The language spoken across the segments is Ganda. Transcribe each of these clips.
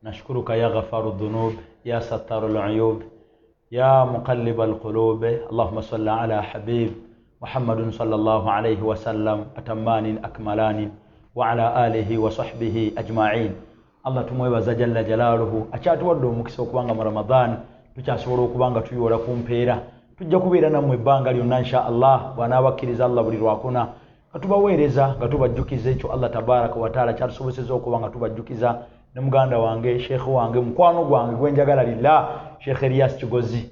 نشكرك يا غفار الذنوب يا ستار العيوب يا مقلب القلوب اللهم صل على حبيب محمد صلى الله عليه وسلم أتمان أكملان وعلى آله وصحبه أجمعين. الله tumwebaza jalla jalaluhu akyatuwadde omukisa okubanga mu Ramadan tukyasobola okubanga tuyola kumpeera tujja kubeera nammwe ebbanga lyonna insha Allah bw'anaabakkiriza Allah buli lwakuna nga tubaweereza nga tubajjukiza ekyo Allah tabaraka wa taala kyatusobozesa okuba nga tubajjukiza ne muganda wange sheekh wange mukwano gwange gwenjagala lillah Sheikh Elias Kigozi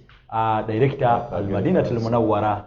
director al-Madinatul Munawwara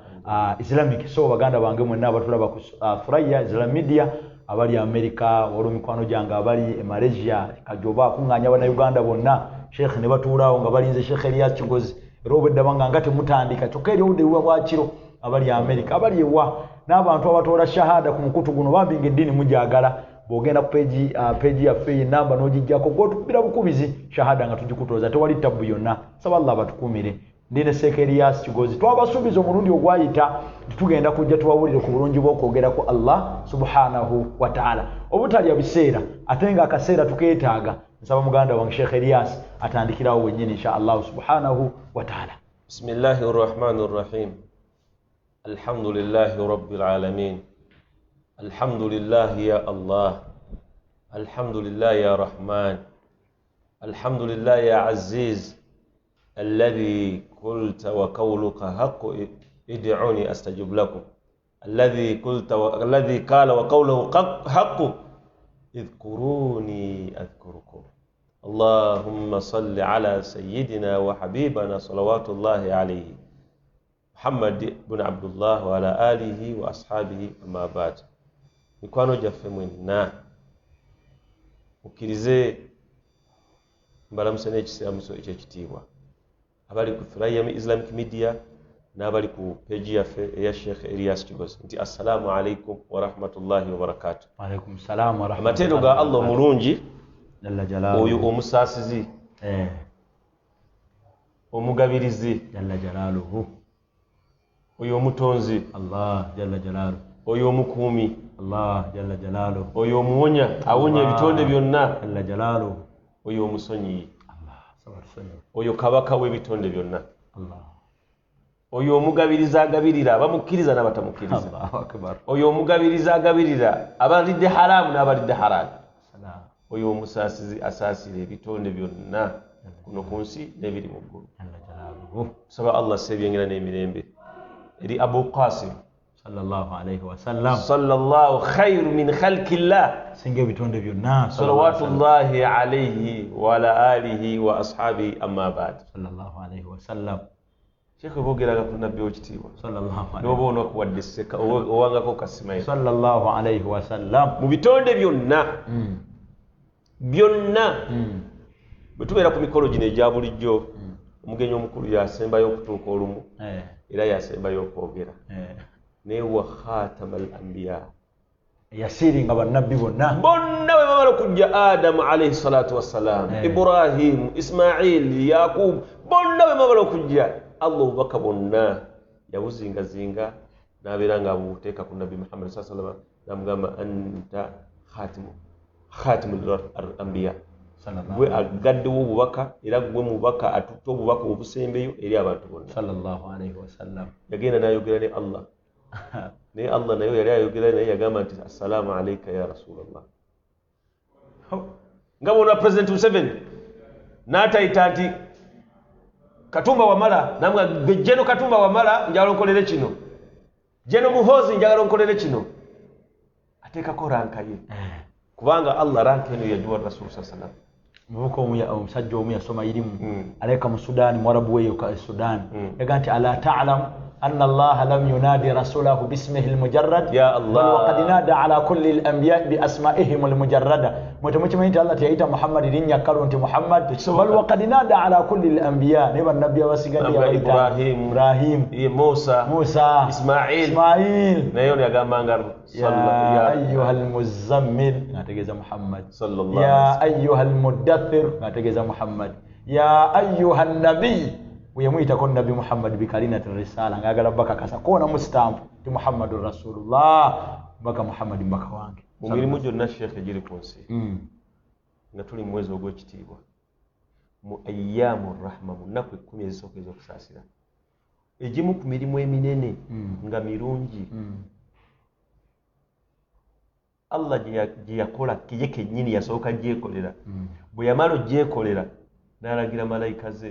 Islamic. So baganda bange mwenna abatulaba ku Furaya Islamic Media abali America walo mikwano janga abali Malaysia kajoba kunganya bana Uganda bonna Sheikh ne batulawo nga balinze Sheikh Elias Kigozi Robert Dabanga ngate mutandika chokeri ude wabachiro abali America abali ewa n'abantu abatola shahada ku mukutu guno babinga edini mujagala bogenda ku page ya fee namba nojijjako gotupira bukubizi shahada nga tujikutoza tewali tabu yonna saba Allah batukumire ndine Sheikh Elias Kigozi twabasubiza omulundi ogwayita tugenda kujja tuwawulire ku bulungi bw'okwogera ku Allah subhanahu wa ta'ala obutalya biseera atenga akaseera tukeetaaga nsaba muganda wange Sheikh Elias atandikirawo wennyini insha Allah subhanahu wa ta'ala. Bismillahir Rahmanir Rahim. Alhamdulillahi Rabbil Alamin. Alhamdulillah ya Allah. Alhamdulillah ya Rahman. Alhamdulillah ya Aziz. الذي قلت وقولك حق ادعوني استجب لكم الذي قال وقوله حق اذكروني اذكركم. اللهم صل على سيدنا وحبيبنا صلوات الله عليه محمد بن عبد الله وعلى آله وأصحابه أما بعد. mikwano gyaffe mwenna mukkirize mbalamusa n'ekisiramuso ekyekitiibwa abali ku Furaya Islamic Media n'abali ku page yaffe eya Sheikh Elias Kigozi nti assalamu alaikum wa rahmatullahi wa barakatuh. Wa alaikum salam wa rahmatullahi. Amatendo ga Allah mulungi jalla jalaluhu oyo omusaasizi omugabirizi jalla jalaluhu oyo omutonzi Allah jalla jalaluhu oyo omukuumi Allah jalla jalaluhu oyo omuwonya awonya ebitonde byonna jalla jalaluhu oyo omusonyi Allah oyo kabaka w'ebitonde byonna Allah oyo omugabiriza agabirira abamukkiriza n'abatamukkiriza Allahu akbar oyo omugabiriza agabirira abalidde haramu n'abalidde halal oyo omusaasizi asaasira ebitonde byonna kuno ku nsi n'ebiri mu ggulu jalla jalaluhu. saba Allah sebyengira n'emirembe eri Abu Qasim sallallahu alayhi wa sallam sallallahu khairu min khalqillah singe bitonde byonna salawatullahi alayhi wa ala alihi wa ashabihi amma ba'd. sallallahu alayhi wa sallam Sheikh bogeraga ku nabbi okitiibwa sallallahu alayhi n'oba onakuwadde seka owangako kasimayi sallallahu alayhi wa sallam mu bitonde byonna byonna bwe tubeera ku mikolo gino egya bulijjo omugenyi omukulu yasembayo okutuuka olumu era yasembayo okwogera naye wa khatama al anbiya yasiringa bannabbi bonna bwe bamala okujja Adamu alayhi salatu wassalam Ibrahim Ismail Yakub bonna bwe bamala okujja Allah obubaka bonna yabuzingazinga n'abeera nga abuteeka ku nabbi Muhammad sallallahu alayhi wasallam n'amugamba anta khatimul anbiya gwe agaddewo obubaka era gwe mubaka atutte obubaka obusembeyo eri abantu bonna sallallahu alayhi wa sallam. yagenda n'ayogera ne Allah naye Allah naye yali ayogera naye yagamba nti assalamu alayka ya Rasulullah. nga bona President Museveni n'atayita nti Katumba Wamala namwe Jeno Katumba Wamala njagala onkolere kino Jeno Muhozi njagala onkolere kino ateekako ranka ye kubanga Allah ranka eno yajuwa Rasul sallallahu alayhi wasallam. Omusajja omu yasoma irimu aleka mu Sudan mwarabu weyo ka Sudan yaga nti ala ta'lam أن الله لم ينادي رسوله باسمه المجرد يا الله بل وقد نادى على كل الأنبياء بأسمائهم المجردة متمتمين أنت الله تيجي محمد رين يكرر أنت محمد بل وقد نادى على كل الأنبياء نبى النبي وسيجان إبراهيم موسى إسماعيل نيون يا جماعة يا أيها المزمل نتجز محمد صلى الله يا أيها المدثر نتجز محمد يا أيها النبي ويمويتا كون نبي محمد بكالينة الرسالة ngagala baka kasa kona mustamp ti Muhammadur Rasulullah baka Muhammad mbaka wange mumirimu jonna Sheikh ejiri kunsi nga tuli mwezi ogw'ekitiibwa mu ayyamu rahma munaku 10 ezisooka ez'okusaasira egimu ku mirimu eminene nga mirungi Allah gye yakola kiye kennyini yasooka gyekolera bwe yamala ogyekolera n'alagira malayika ze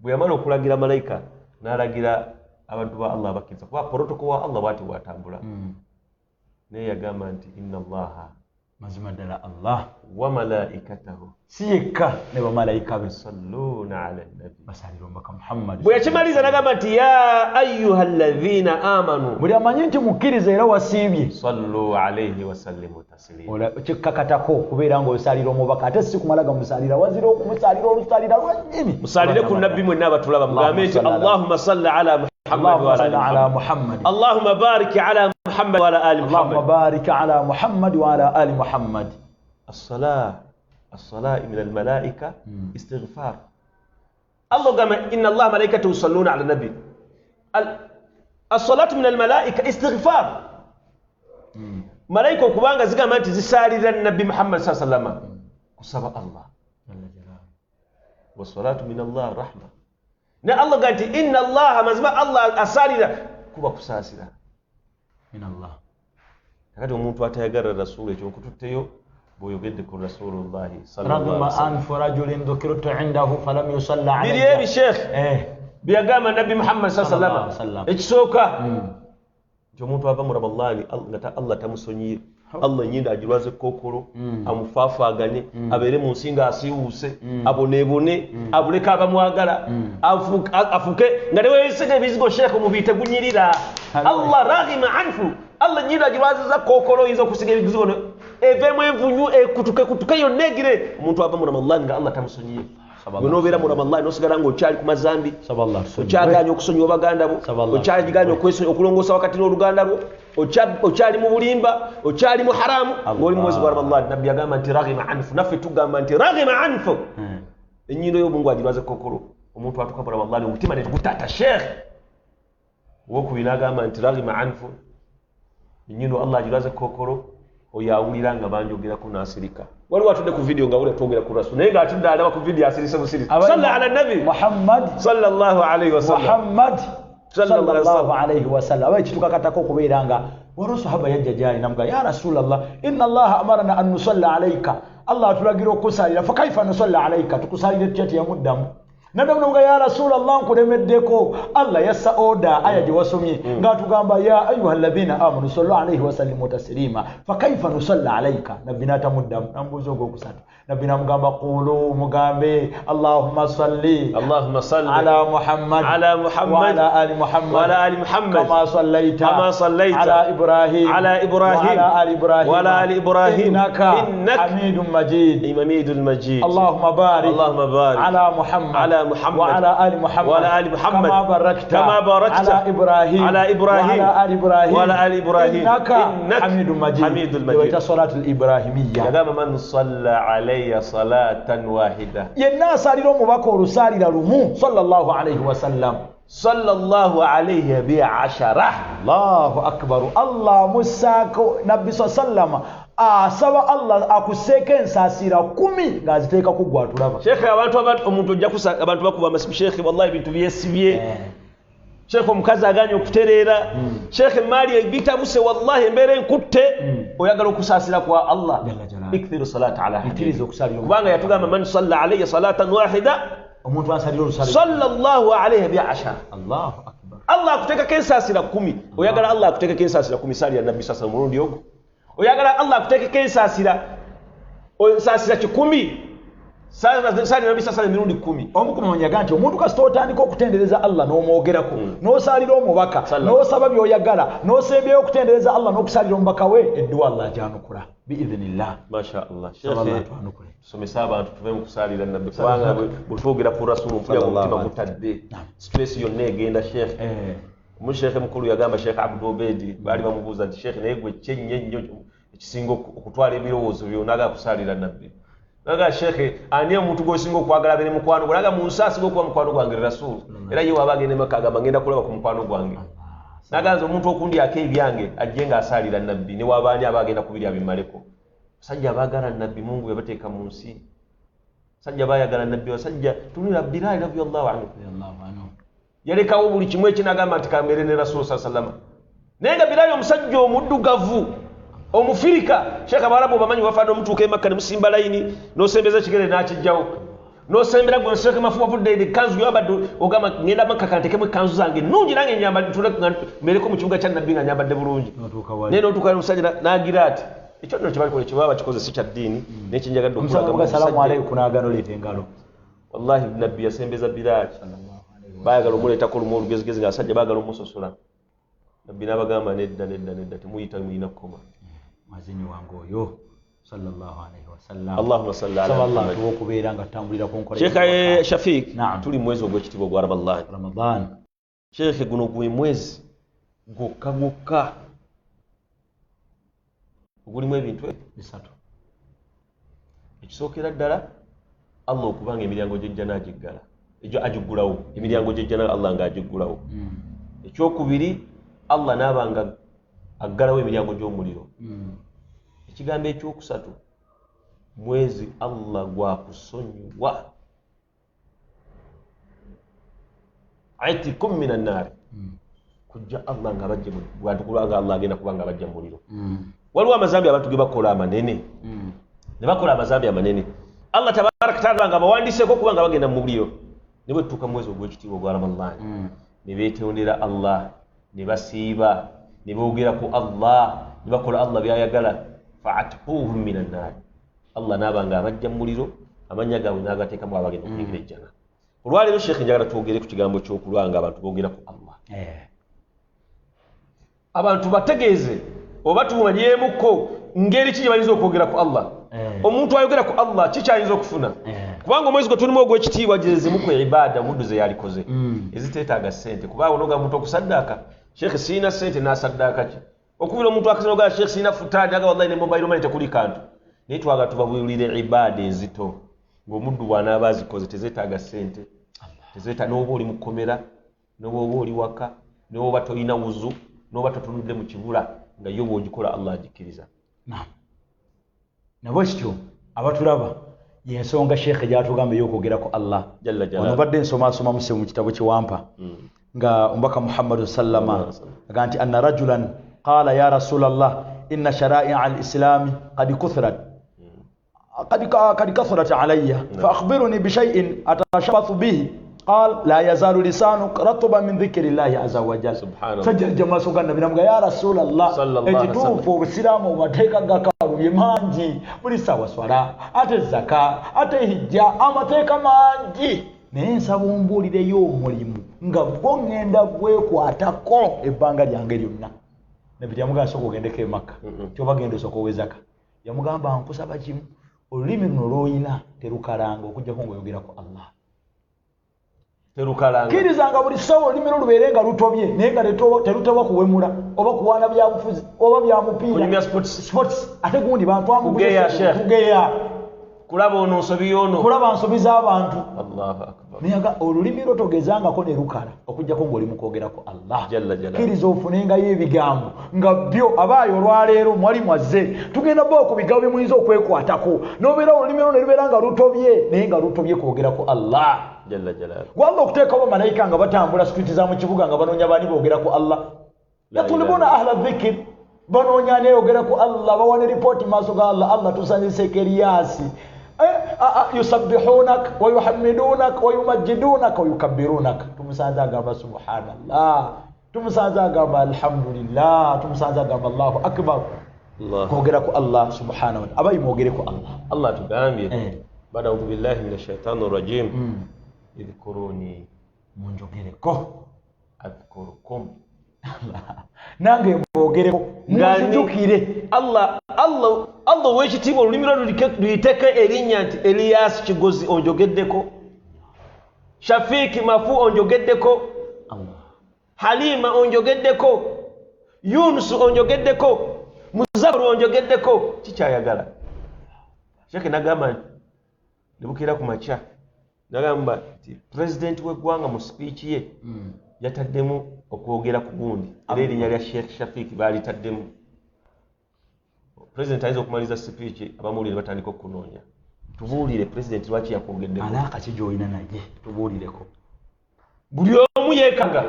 bwe yamala okulagira malayika n'alagira abantu ba Allah bakkiriza kuba protocol wa Allah bwati bwatambula naye yagamba nti inna Allaha mazima ddala Allah wa malaikatahu si yekka ne bamalayika be yusalluna ala nabi basalira omubaka Muhammad bwe yakimaliza n'agamba nti ya ayyuha alladhina amanu buli amanyi nti mukkiriza era wasiibye sallu alayhi wa sallimu taslima kikkakatako kubeera ng'osalira omubaka ate si kumala gamusalira wazira okumusalira olusalira lwannyini musalire ku nabbi mwenna abatulaba mugambe nti allahumma salli ala Muhammad Allahumma barik ala Muhammad wa ala ali Muhammad Allahumma barik ala Muhammad wa ala ali Muhammad الصلاة من الملائكة استغفار الله قال إن الله ملائكته يصلون على النبي الصلاة من الملائكة استغفار ملائكة كبانغا زيغا مانتي زسالي النبي محمد صلى الله عليه وسلم كسب الله والصلاة من الله رحمة نا الله قال إن الله مزما الله أسالي كوبا كساسي من الله kakati omuntu atayagala rasuulu ekyo nkututteyo bw'oyogedde ku rasulullahi sallallahu alaihi wasallam anfu rajulin dhukirtu indahu falam yusalla alayhi biri ebi sheikh byagamba nabbi Muhammad sallallahu alaihi wasallam ekisooka nti omuntu ava mu Ramadani nga Allah tamusonyiye Allah nyinda agirwaze kokolo amufaafaganye abeere mu nsinga asiwuuse abonebone abuleka abamwagala afuke nga ne weesege ebizigo sheikh mubiyite gunyirira Allah raghima anfu Allah nyinda agirwaziza kokolo izo kusiga ebizigo evemu envunyu kutuke yonna egire omuntu ava mu Ramadani nga Allah tamusonyiye Gonobeera mu Ramadani nosigala ng'okyali ku mazambi okyaganya okusonyiwa baganda bo okyaganya okulongoosa wakati n'oluganda lwo okyali mu bulimba okyali mu haramu ng'oli mu mwezi gwa Ramadani nabbi yagamba nti raghima anfu naffe tugamba nti raghima anfu ennyindo y'obungu agirwaze kokolo omuntu atuuka mu Ramadani omutima ne tugutata sheikh owokubiri n'agamba nti raghima anfu ennyindo Allah agirwaze kokolo oyawulira nga banjogerako n'asirika waliwo atudde ku video nga wule twogera ku rasul naye ng'atudde alaba ku video asirise busirisi salla ala nabi Muhammad sallallahu alayhi wasallam Muhammad sallallahu alayhi wasallam aba kitukakatako okubeera nga waliwo sahaba yajja gyali namuga ya rasulallah inna allaha amarana an nusalla alayka Allah atulagira okusalira fa kaifa nusalla alayka tukusalire tutya teyamuddamu nadamunamuga ya rasulallah nkulemeddeko Allah yassa oda aya gye wasomye ng'atugamba ya ayuha alladhina amanu sallu alayhi wa sallimu taslima fa kaifa nusalla alayka nabbi n'atamuddamu namubuuza ogwokusatu nabbi n'amugamba qulu mugambe allahumma salli ala muhammad wa ala ali muhammad kama sallaita ala ibrahim wa ala ali ibrahim innaka hamidun majid allahumma barik ala muhammad وعلى آل محمد كما باركت على إبراهيم وعلى آل إبراهيم إنك حميد مجيد وإنت صلاة الإبراهيمية يقام من صلى علي صلاة واحدة يناس عليهم وبكوا رسالة لهم صلى الله عليه وسلم صلى الله عليه بعشرة الله أكبر الله مساك نبي صلى الله عليه وسلم asaba Allah akuseeka ensasira 10 ngaziteeka kugwatulaba Sheikh abantu omuntu ojja kusa abantu bakuba masibi Sheikh wallahi bintu byesibye Sheikh omukazi aganye okutereera Sheikh mali ebitabuse wallahi embere enkutte oyagala okusasira kwa Allah ikthiru salata ala itiriza okusalira kubanga yatugamba man salla alayhi salatan wahida omuntu asalira olusaliro sallallahu alayhi bi 10 Allahu akbar Allah akuteeka kensasira 10 oyagala Allah akuteeka kensasira 10 sali ya nabii sasa murundi ogo oyagala Allah akuteekeko ensasira 10 sali nabi sasa emirundi 10 omukumanyaga nti omuntu kasita otandika okutendereza Allah n'omwogerako n'osalira omubaka n'osaba by'oyagala n'osembyeyo okutendereza Allah n'okusalira omubaka we edduwa Allah ajyanukula biidhnillah masha Allah Sheikh somesa abantu tuve mu kusalira nabbi kubanga butwogera ku rasul mpya mutima mutadde stress yonna egenda Sheikh Mushekhe mukulu yagamba Sheikh Abdul Obedi bali bamubuuza nti Sheikh naye gwe kyenye nnyo ekisinga okutwala ebirowoozo byo naga kusalira nabbi naga Sheikh ani omuntu gwosinga okwagala bene mukwano naga munsasi gwo kuba mukwano gwange rasul era ye wabagende makaga bagenda kulaba ku mukwano gwange naga nze omuntu okundi ake ebyange ajje nga asalira nabbi ne wabaani abagenda kubirya bimaleko sajja abagala nabbi Mungu yabateeka mu nsi sajja bayagala nabbi wa sajja tunira Bilal radiyallahu anhu yalekawo buli kimwe kinagamba nti kamere ne Rasul sallallahu nenga Bilal omusajja omuddugavu omufirika Sheikh Abarabu bamanyi wafano mtu ke Makka ne musimba laini no sembeza kigere nakijjawo no sembera gwe Sheikh mafuwa budde ile kanzu yabadde ogama ngenda Makka kantekemu kanzu zange nungi nange nyamba tuleka mereko mu kibuga kya nabbi nga nyambadde bulungi neno tukale musajja nagirati ekyo nno kibali kole kibaba kikoze si kya ddiini n'ekinjagadde okulaga assalamu alaykum kunagano lete engalo wallahi nabbi yasembeza Bilal bayagala omuleetako lumu olugezigezi nga asajja baagala omusosola nabbi n'abagamba nedda temuyita muyina kukoma mazinyi wange oyo sallallahu alayhi wasallam Allahumma salli ala Muhammad okubeera nga tambulira ku nkola Sheikh Shafiq tuli mwezi ogw'ekitiibwa gwa Ramadan Sheikh guno gwe mwezi gwokka ogulimu ebintu bisatu ekisookera ddala Allah okubanga emiryango gy'ejjana agiggala ejo agiggulawo emiryango gy'ejjana Allah ng'agiggulawo ekyokubiri Allah n'abanga aggalawo emiryango gy'omuliro ekigambo ekyokusatu mwezi Allah gwakusonyiwa aitikum minan nar kujja Allah ng'abajja mu bantu kubanga Allah agenda kubanga abajja mu muliro waliwo amazambi abantu ge bakola amanene ne bakola amazambi amanene Allah tabaraka taala nga bawandiseeko kubanga bagenda mu muliro ne bwe tutuuka mwezi ogw'ekitiibwa gwa Ramadhan ne beetondera Allah ne basiiba ne boogera ku Allah ne bakola Allah byayagala fa'atquhum minan nar Allah n'abanga abajja mu muliro amanya gaabwe n'agateekamu abagenda okuyingira ejjana olwaleero Sheikh njagala twogere ku kigambo ky'okulwanga abantu boogera ku Allah abantu bategeeze oba tumanyeemuko ngeri ki gye bayinza okwogera ku Allah omuntu ayogera ku Allah ki kyayinza okufuna kubanga omwezi gwe tulimu ogw'ekitiibwa gyezimu ku ibaada muddu ze yalikoze eziteetaaga ssente kuba onoga muntu okusaddaaka Sheikh siina ssente n'asaddaaka ki okubira omuntu akasinoga Sheikh siina futaani aga wallahi ne mobile money tekuli kantu naye twaga tubabuulire ibaada enzito ng'omuddu bw'anaaba azikoze tezeetaaga ssente n'oba oli mu kkomera n'oba oli waka n'oba tolina wuzu n'oba totunudde mu kibula nga yo bw'ogikola Allah agikkiriza nabo kityo abatulaba yensonga Sheikh gy'atugamba ey'okwogera ku Allah ono badde nsoma mu kitabo kiwampa nga ombaka Muhammadu sallama aga nti anna rajulan qala ya rasulallah inna shara'i'a al-islami qad kathurat alayya fa akhbiruni bi shay'in atashabbathu bihi قال لا يزال لسانك رطبا من ذكر الله عز وجل سجل جماعه سوغان نبي نمغا يا رسول الله اجتوفو بسلام وباتيكا غاكارو يمانجي buli sawa swala ate zaka ate hijja amateeka mangi naye nsaba ombuulireyo omulimu nga bwo ngenda gwekwatako ebbanga lyange lyonna nabbi yamugamba sooka ogendeko e Makka kyoba genda osooka owezaka yamugamba nkusaba kimu olulimi luno lw'olina terukalanga okujjako ng'oyogera ku Allah terukalanga kirizanga buli sawa olulimi lwo lubeere nga lutobye naye nga terutebwa kuwemula oba kuwaana byabufuzi oba byamupiira sports ate gundi bantu amugeya kulaba ono nsobi yono kulaba nsobi z'abantu Allahu akbar naye olulimi lwo togezangako ne lukala okujjako ng'oli mu kwogera ku Allah jalla jalla kiriza ofunengayo ebigambo nga byo abaayo olwaleero mwali mwazze tugenda bo ku bigambo bye muyinza okwekwatako n'obeera olulimi lwo ne lubeera nga lutobye naye nga lutobye kwogera ku Allah jalla jalla walla okuteekawo bamalayika nga batambula street za mu kibuga nga banoonya baani boogera ku Allah yatulibuna ahla dhikr banoonya neeyogera ku Allah bawane ripooti maaso ga Allah tusanyiseko eriyasi yusabbihunak wa yuhammidunak wa yumajjidunak wa yukabbirunak tumusanze agamba subhanallah tumusanze agamba alhamdulillah tumusanze agamba Allahu akbar kwogera ku Allah subhanahu wa ta'ala abayi mwogere ku Allah tugambye bada a'udhu billahi minash shaitanir rajim idhkuruni munjogereko adhkurukum nange mwogereko munzijukire Allah w'ekitiibwa olulimi lwo luyiteko erinnya nti Elias Kigozi onjogeddeko Shafiiki Mafu onjogeddeko Halima onjogeddeko Yunus onjogeddeko Muzaffar onjogeddeko kikyayagala Sheikh nagamba nebukira ku makya nagamba nti president w'eggwanga mu speech ye yataddemu okwogera ku gundi era erinnya lya Sheikh Shafiiki baalitaddemu president ayinza okumaliza speech abamuwulire batandika okunoonya tubuulire president lwaki yakwogeddeko alaaka ki gy'olina naye tubuulireko buli omu yeekanga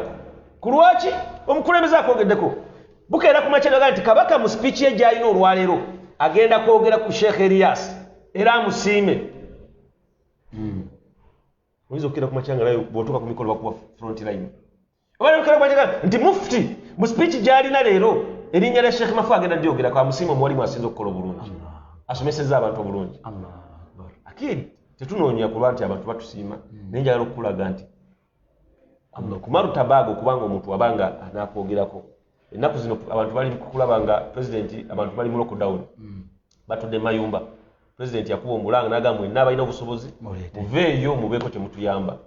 ku lwaki omukulembeze akwogeddeko bukeera ku makya nti kabaka mu speech ye gy'alina olwaleero agenda kwogera ku Sheikh Elias era amusiime oyinza okukeera ku makya nga naye bw'otuuka ku mikolo bakuba front line oba okukeera ku makya nti mufti mu speech gy'alina leero erinnya lya Sheikh Mafu agenda dyogerako amusiime omuwalimu asinza okukola obulungi asomesezza abantu obulungi akiri tetunoonya kulwa nti abantu batusiima naye njagala okukulaga nti kumaru tabago kubanga omuntu wabanga anakwogerako ennaku zino abantu bali kukulaba nga president abantu bali mu lockdown batudde mayumba president yakuba omulanga n'agamba mwenna abalina obusobozi muveeyo mubeeko temutuyamba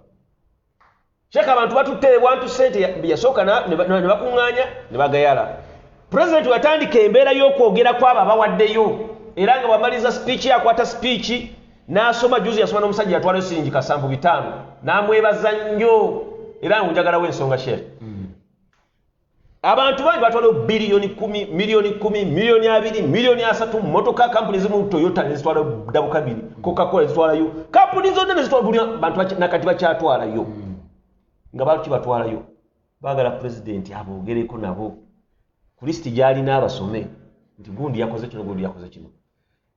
Sheikh abantu batutte wantu sente yasooka ne bakuŋŋaanya ne bagayala president watandika embeera y'okwogera kwabo abawaddeyo era nga bamaliza speech yakwata speech n'asoma juzi yasoma n'omusajja yatwalayo siringi kasanvu 5 n'amwebaza nnyo era njagalawo ensonga Sheikh abantu bangi batwalayo biliyoni 10 miliyoni 10 miliyoni 2 miliyoni 3 motoka kampuni zimu Toyota nezitwalayo dabuka 2 Coca-Cola zitwalayo kampuni zonna nezitwala buli bantu nakati bakyatwalayo nga baliki batwalayo baagala president aboogereko nabo ku listi gyali n'abasome nti gundi yakoze kino gundi yakoze kino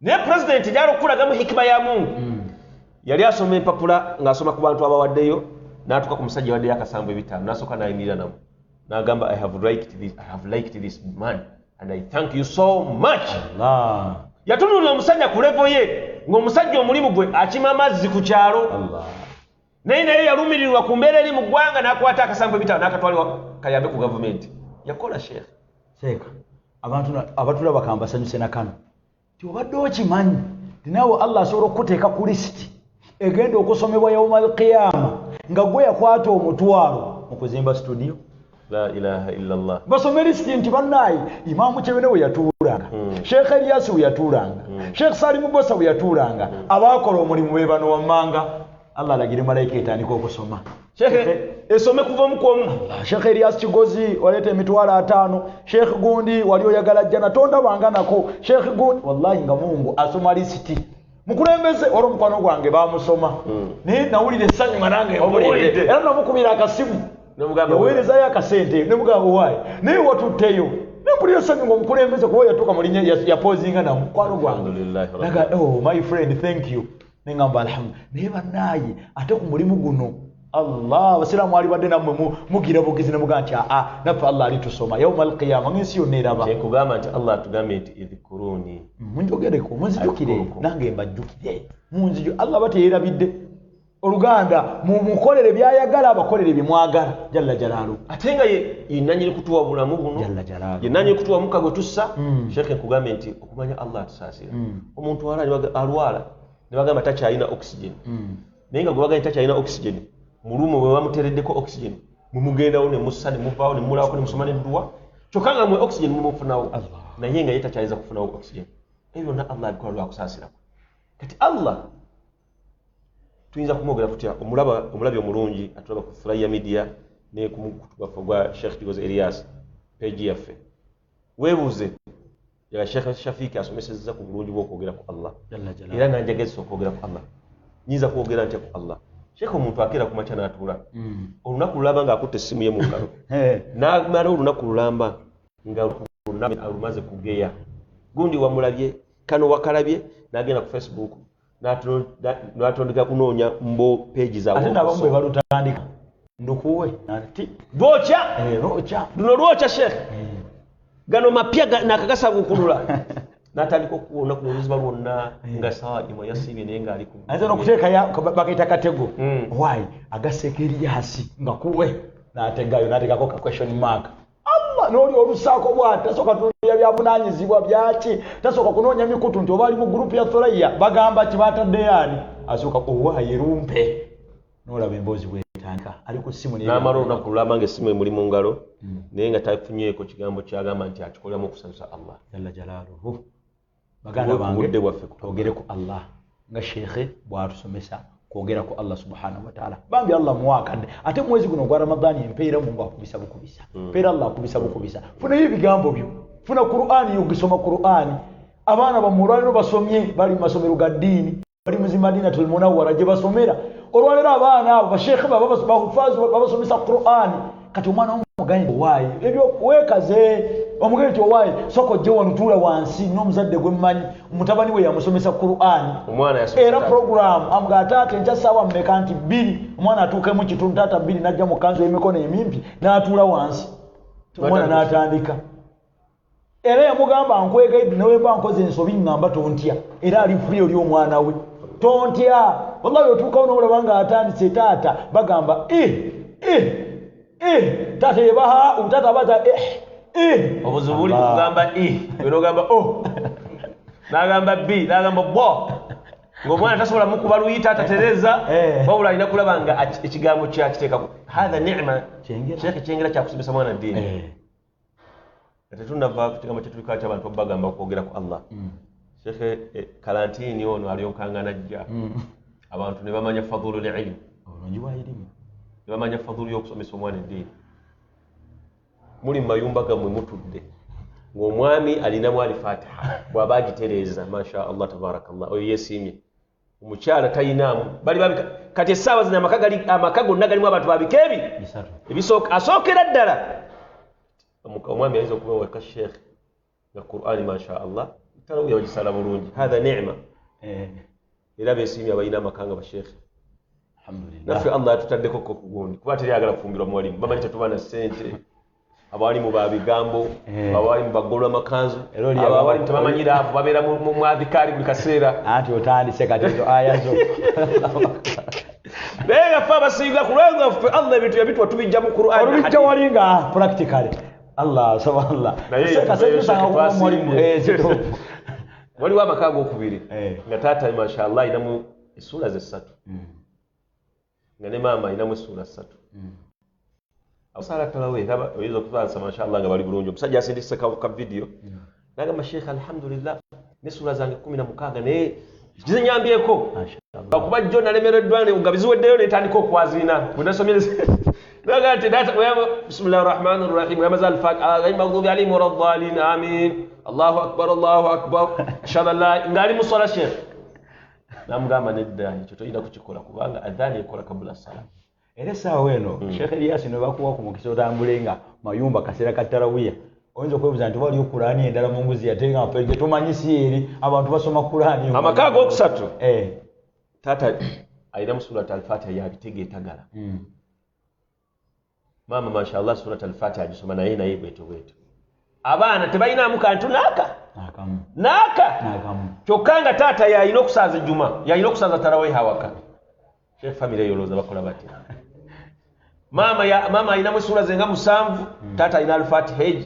ne president gyali okulagamu hikima ya Mungu yali asoma empapula ng'asoma ku bantu abawaddeyo n'atuuka ku musajja waddeyo akasambu 5 n'asooka n'ayimirira nabo n'agamba I have liked this man and I thank you so much. Yatunulira omusajja ku level ye ng'omusajja omulimu gwe akima amazzi ku kyalo naye yalumirirwa ku mbeera eri mu ggwanga n'akwata akasambu 5 n'akatwalibwa kayambe ku gavumenti yakola Sheikh seeka abatulaba kambasanyuse na kano ti obadde okimanyi ti naawe Allah asobola okuteeka ku lisiti egenda okusomebwa yawmal qiyama nga gwe yakwata omutwalo mu kuzimba studio. La ilaha illallah. Basome lisiti nti bannaye Imamu Kyebene we yatuulanga Sheikh Elias we yatuulanga Sheikh Salim Bosa we yatuulanga abaakola omulimu be bano wammanga Allah alagire malayika etandika okusoma Sheikh esome kuva mu komu Sheikh Elias Kigozi waleta emitwalo 5 Sheikh Gundi wali oyagala jjana tonda banganako Sheikh Gundi wallahi nga Mungu asoma lisiti mukulembeze oro mukwano gwange bamusoma naye nawulire essanyu nga nange obulidde era namukubira akasimu yaweereza yo akasente ne mugamba waayi naye watutteyo nempulira essanyu ng'omukulembeze kuba yatuuka mu linnya yapozinga na mukwano gwange naga oh my friend thank you nengamba alhamdulillah naye bannaaye ate ku mulimu guno Allah abasiraamu ali badde nammwe mugira bugizi ne mugamba nti naffe Allah alitusoma yawmal qiyama ng'ensi yonna eraba nkugamba nti Allah atugambye nti idhkuruni munjogereko munzijukire nange mbajjukire munziju Allah bateerabidde oluganda mukolere byayagala abakolere bimwagala jalla jalaalu ate nga yenanyiri kutuwa bulamu buno jalla jalaalu yenanyiri kutuwa mukago tussa Sheikh nkugambye nti okumanya Allah atusaasira omuntu alwala ne bagamba takyalina oxygen naye nga gwe bagamba takyalina oxygen mulumu bwe bamutereddeko oxygen mumugendawo ne mussa ne muvaawo ne mulaako ne musoma n'edduwa kyokka nga mwe oxygen mumufunawo naye nga ye takyayinza kufunawo oxygen ebyo byonna Allah abikola lwakusaasira kati Allah tuyinza kumwogera tutya omulabi omulungi atulaba ku Furaya Media ne ku mukutubafu gwa Sheikh Kigozi Elias page yaffe weebuuze ya Sheikh Shafiki asomesezza ku bulungi bw'okwogera ku Allah era nanjagazisa okwogera ku Allah nyinza kwogera ntya ku Allah Sheikh omuntu akeera ku makya n'atuula olunaku lulamba ng'akutte essimu ye mu ngalo n'amala olunaku lulamba nga alumaze kugeya gundi wamulabye kano wakalabye n'agenda ku Facebook n'atondeka kunoonya mbo page zaabwe ate n'abamu bwe balutandika ndukuwe nti lwokya lwokya luno lwokya Sheikh gano mapya nakagasabukulula n'atandika okuwona ku luziba lwonna nga sawa imwe yasiibye naye ng'ali ku ayinza n'okuteeka bakaita katego waayi agaseeka Elias nga kuwe n'ategayo n'ateekako ka question mark Allah n'oli olusaako bw'ati tasooka tuya byabunaanyizibwa byaki tasooka kunoonya mikutu nti oba ali mu gurupu ya Thoraya bagamba ki batadde yaani asooka owaayi rumpe n'olaba emboozi bwetandika ali ku ssimu n'amala olunaku lulamba ng'essimu emuli mu ngalo naye nga tafunyeeko kigambo kyagamba nti akikoleramu okusanyusa Allah jalla jalaaluhu baganda bange twogere ku Allah nga Sheikh bw'atusomesa kwogera ku Allah subhanahu wa ta'ala bambi Allah muwakadde ate mwezi guno gwa Ramadhani empeera Mungu akubisa bukubisa empeera Allah akubisa bukubisa funa ebigambo byo funa Qur'ani yogisoma Qur'ani abaana bamulwaliro basomye bali mu masomero ga ddiini bali mu Madinatul Munawwara gye basomera olwalero abaana abo basheekhe bahufazi babasomesa Qur'an kati omwana omuganye waayi ebyo wekaze omuganye ti waayi soko gye wanutula wansi n'omuzadde gwe mmanyi mutabani we yamusomesa Qur'an omwana yasomesa era program amga taata nja sawa mmeka nti 2 omwana atuukemu kitundu taata 2 najja mu kanzu y'emikono emimpi n'atula wansi omwana n'atandika era yamugamba nkwegaidi nawe mba nkoze ensobi ngamba tontya era ali free oli omwana we tontya wallahi otuukawo n'olaba nga atandise taata bagamba taata yebaha utata baza obuzibu buli kugamba bino ogamba o n'agamba b n'agamba bo ng'omwana tasobola mukuba luyi taata tereza wabula alina kulaba nga ekigambo kyakiteekako hatha ni'ma sheekhe kyengera kyakusomesa mwana ddiini tetunava ku kigambo kyetuliko ti abantu bagamba okwogera ku Allah sheekhe kalantini ono alyonkangana ajja abantu ne bamanya fadhulu l'ilm ne bamanya fadhulu y'okusomesa omwana eddiini muli mu mayumba gammwe mutudde ng'omwami alinamu alifatiha bw'aba agitereeza masha Allah tabarakallah oyo yeesiimye omukyala tayinaamu bali kati essaawa zino amaka gonna galimu abantu babika asookera ddala omwami ayinza okuba weka sheekhe nga Qur'ani masha Allah tarawih bagisala bulungi hatha ni'ma era beesiimye abalina amaka nga basheekhe naffe Allah atutaddeko ko kugundi kuba teryagala kufumbirwa muwalimu bamanyi tetuba na ssente abawalimu ba bigambo abawalimu bagolwa makanzu abawalimu tebamanyira abo babeera mu adhikari buli kaseera anti otandise kati ezo aya zo naye nga ffe abasinga kulwanga ffe Allah ebintu yabitwa tubijja mu Qur'ani olubijja walinga practically Allah subhanallah waliwo amaka g'okubiri nga taata mashallah ayinamu essula ze 3 nga ne maama ayinamu essula 3 abasala talawe oyinza okufansa mashallah nga bali bulungi omusajja asindise ka video nagamba sheekh alhamdulillah n'essula zange 16 naye zinyambyeko okuba jjo nalemereddwa nga biziweddeyo netandika okwazina bwe nasomyere نقالت بسم الله الرحمن الرحيم يا مازال غير المغضوب عليهم ولا الضالين امين الله اكبر الله اكبر اشهد ان لا ngali musala sheikh namugamba nedda kyo toyida kukikola kubanga adhani ekola kabla sala era sawa weno sheikh Elias no bakuwa ku mukisa otambulenga mayumba kasera katarawiya oyinza okwebuza nti wali Qur'ani endala mu nguzi yatenga apenge tumanyisi eri abantu basoma Qur'ani amakago okusatu tata ayina surat al-Fatiha yabitegeetagala mama mashallah surat al-Fatiha agisoma naye bweto abaana tebalinamu kantu nakamu kyokanga taata yayina okusaaza ejjuma yayina okusaaza tarawih hawaka sheikh family yoloza bakola bati mama ayinamu sura zenga 7 taata ayina al-Fatiha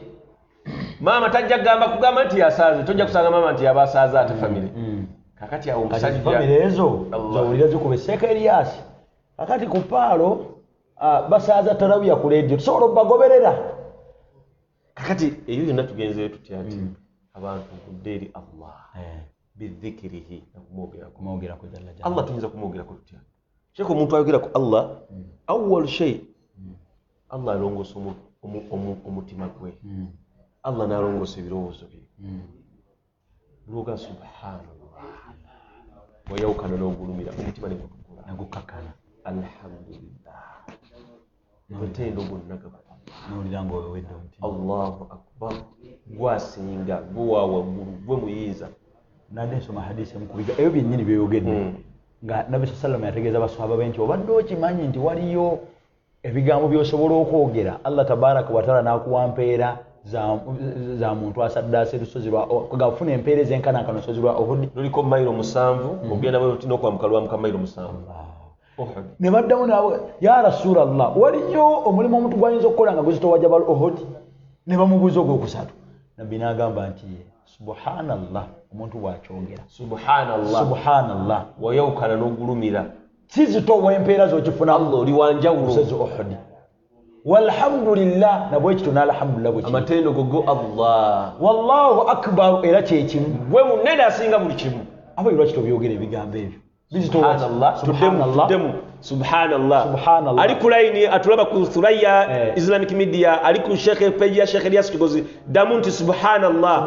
mama tajja kugamba nti yasaaze tojja kusanga mama nti yabasaaza ate family kakati awo musajja family ezo zawulira zikube Sheikh Elias kakati ku paalo basaaza tarawih ku radio tusobola obagoberera kakati eyo yonna tugenzeyo tutya ati abantu kuddeeri Allah bidhikirihi kumwogera ku jalla jalla Allah tuyinza kumwogera ku tutya Sheikh omuntu ayogera ku Allah awwal shay Allah alongosa omutima gwe Allah n'alongosa ebirowoozo bye luga subhanallah wayawukana n'ogulumira omutima negukakana alhamdulillah mutendo gunnaga n'olira ng'owedde omutima Allahu akbar gwasinga gwawa gwe muyinza nade nsoma hadisi mukubiga eyo byennyini byeyogedde nga Nabi sallallahu yategeeza baswahaba be nti obadde okimanyi nti waliyo ebigambo by'osobola okwogera Allah tabaraka wa taala n'akuwa mpeera za muntu asaddaase lusozi gafuna empeereza enkanankana lusozi lwa Uhud luliko mayiro 7 ogenda bwe otina okwamuka lwamuka mayiro 7 ne baddamu nawe ya Rasulallah waliyo omulimu omuntu gwayinza okukola nga guzitowa bal Uhud ne bamubuuza ogwokusatu nabbi n'agamba nti subhanallah omuntu bw'akyogera subhanallah wayawukana n'ogulumira sizitowa empeera z'okifuna Allah oli wanjawulo lusozi Uhud walhamdulillah nabwekito n'alhamdulillah bwe amatendo gogo Allah wallahu akbar era kyekimu gwe munene asinga buli kimu abo lwaki byogera ebigambo ebyo subhanallah ali ku line atulaba ku Thuraya Islamic Media ali ku Sheikh page ya Sheikh Elias Kigozi damunti subhanallah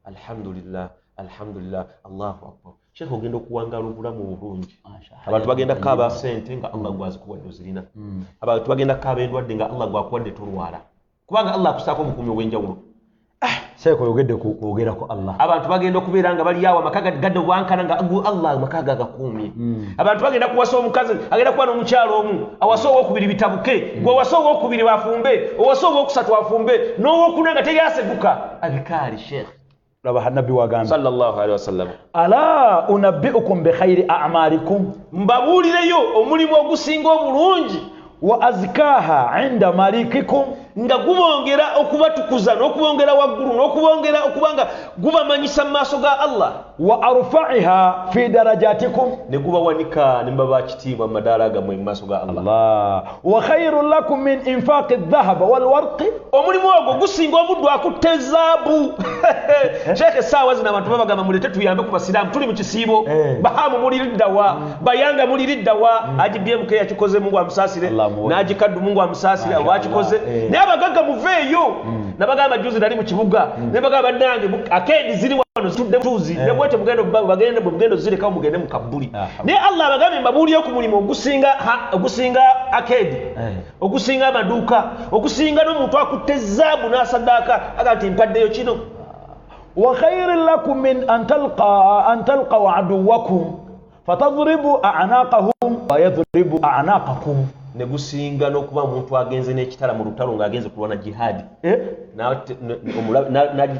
alhamdulillah Allahu akbar Sheikh ogenda okuwangala obulamu obulungi abantu bagenda kaba sente nga Allah gwazikuwadde ozirina abantu bagenda kaba endwadde nga Allah gwakuwadde tolwala kubanga Allah akusaako obukumi obw'enjawulo Sheikh oyogedde kwogera ko Allah abantu bagenda okubeera nga bali awo amaka gadde obwankana nga Allah amaka gakuumye abantu bagenda kuwasa omukazi agenda kuba n'omukyalo omu awasa owokubiri bitabuke gwe owasa owokubiri bafumbe owasa owokusatu afumbe n'owokuna nga teryaseguka abikaali Sheikh laba hanabi wagamba sallallahu alaihi wasallam ala unabbiukum bi khairi a'malikum mbabulireyo omulimu ogusinga obulungi wa azkaha inda malikikum nga gubongera okubatukuza n'okubongera waggulu n'okubongera okubanga gubamanyisa mu maaso ga Allah wa arfa'iha fi darajatikum ne gubawanika ne mbaba kitiibwa mu madaala gammwe mu maaso ga Allah wa khairun lakum min infaqi adh-dhahab wal warqi omulimu ogwo gusinga obuddu akutte zaabu Sheikh saawa zina abantu babagamba mulete tuyambe ku basiraamu tuli mu kisiibo bahamu muliriddawa bayanga muliriddawa AGBMK yakikoze Mungu amusaasire n'agikaddu Mungu amusaasire abakikoze abagagga muveeyo nabagamba juzi nali mu kibuga ne bagamba nange akeedi ziri wano zitudde tuzi ne bwete mugendo zirekawo mugende mu kabbuli naye Allah abagambe mbabuuliyo ku mulimu ogusinga akeedi ogusinga amaduuka ogusinga n'omuntu akutte zaabu n'asaddaaka aga nti mpaddeyo kino wa khairin lakum min an talqaw aduwakum fatadribu a'naqahum wa yadribu a'naqakum ne gusinga n'okuba omuntu agenze n'ekitala mu lutalo ng'agenze kulwana jihadi